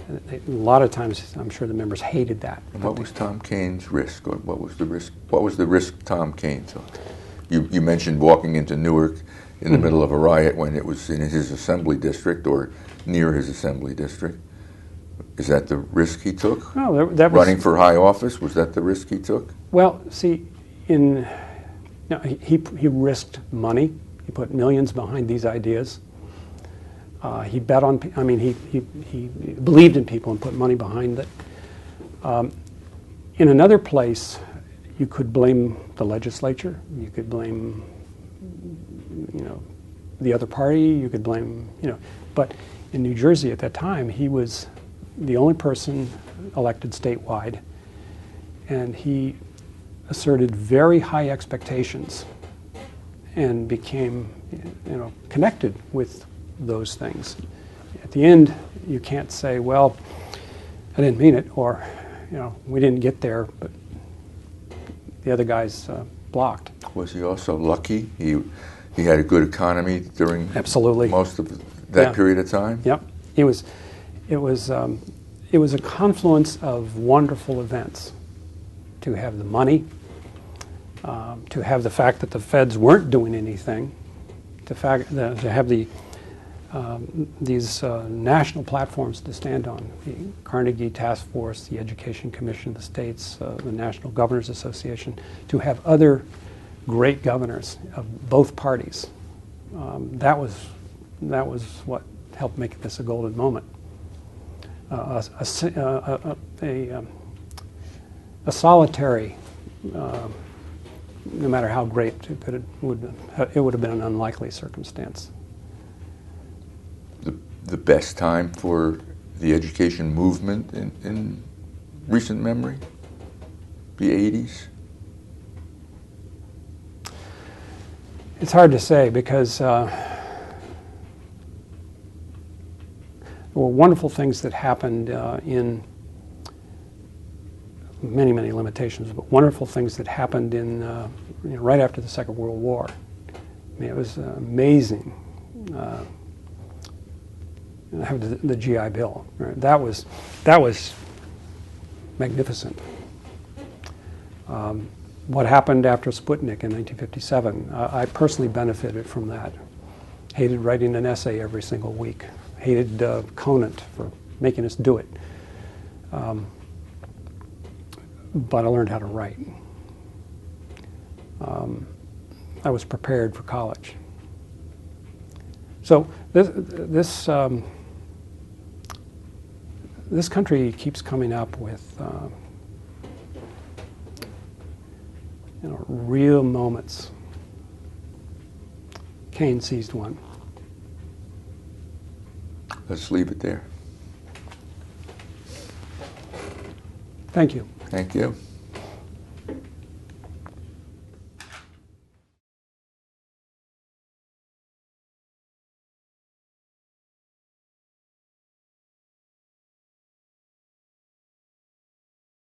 A lot of times, I'm sure the members hated that. And what was Tom Kane's risk, or what was the risk? What was the risk Tom Kane took? You mentioned walking into Newark in the middle of a riot when it was in his assembly district or near his assembly district. Is that the risk he took? No, that was running for high office. Was that the risk he took? Well, see, he risked money. He put millions behind these ideas. He bet on. I mean, he believed in people and put money behind it. In another place, you could blame the legislature. You could blame, the other party. You could blame, But in New Jersey at that time, he was the only person elected statewide, and he asserted very high expectations and became, connected with those things. At the end, you can't say, well, I didn't mean it, or, we didn't get there, but the other guy's blocked. Was he also lucky? He had a good economy during Absolutely. most of that period of time? Yep. It was a confluence of wonderful events. To have the money, to have the fact that the feds weren't doing anything, to have these national platforms to stand on, the Carnegie Task Force, the Education Commission of the States, the National Governors Association, to have other great governors of both parties. That was what helped make this a golden moment. A solitary, no matter how great, it would have been an unlikely circumstance. The best time for the education movement in recent memory? The 80s? It's hard to say because there were wonderful things that happened in many, many limitations, but wonderful things that happened in right after the Second World War. I mean, it was amazing. Have the GI Bill. Right? That was magnificent. What happened after Sputnik in 1957? I personally benefited from that. Hated writing an essay every single week. Hated Conant for making us do it. But I learned how to write. I was prepared for college. So this country keeps coming up with real moments. Kaine seized one. Let's leave it there. Thank you. Thank you.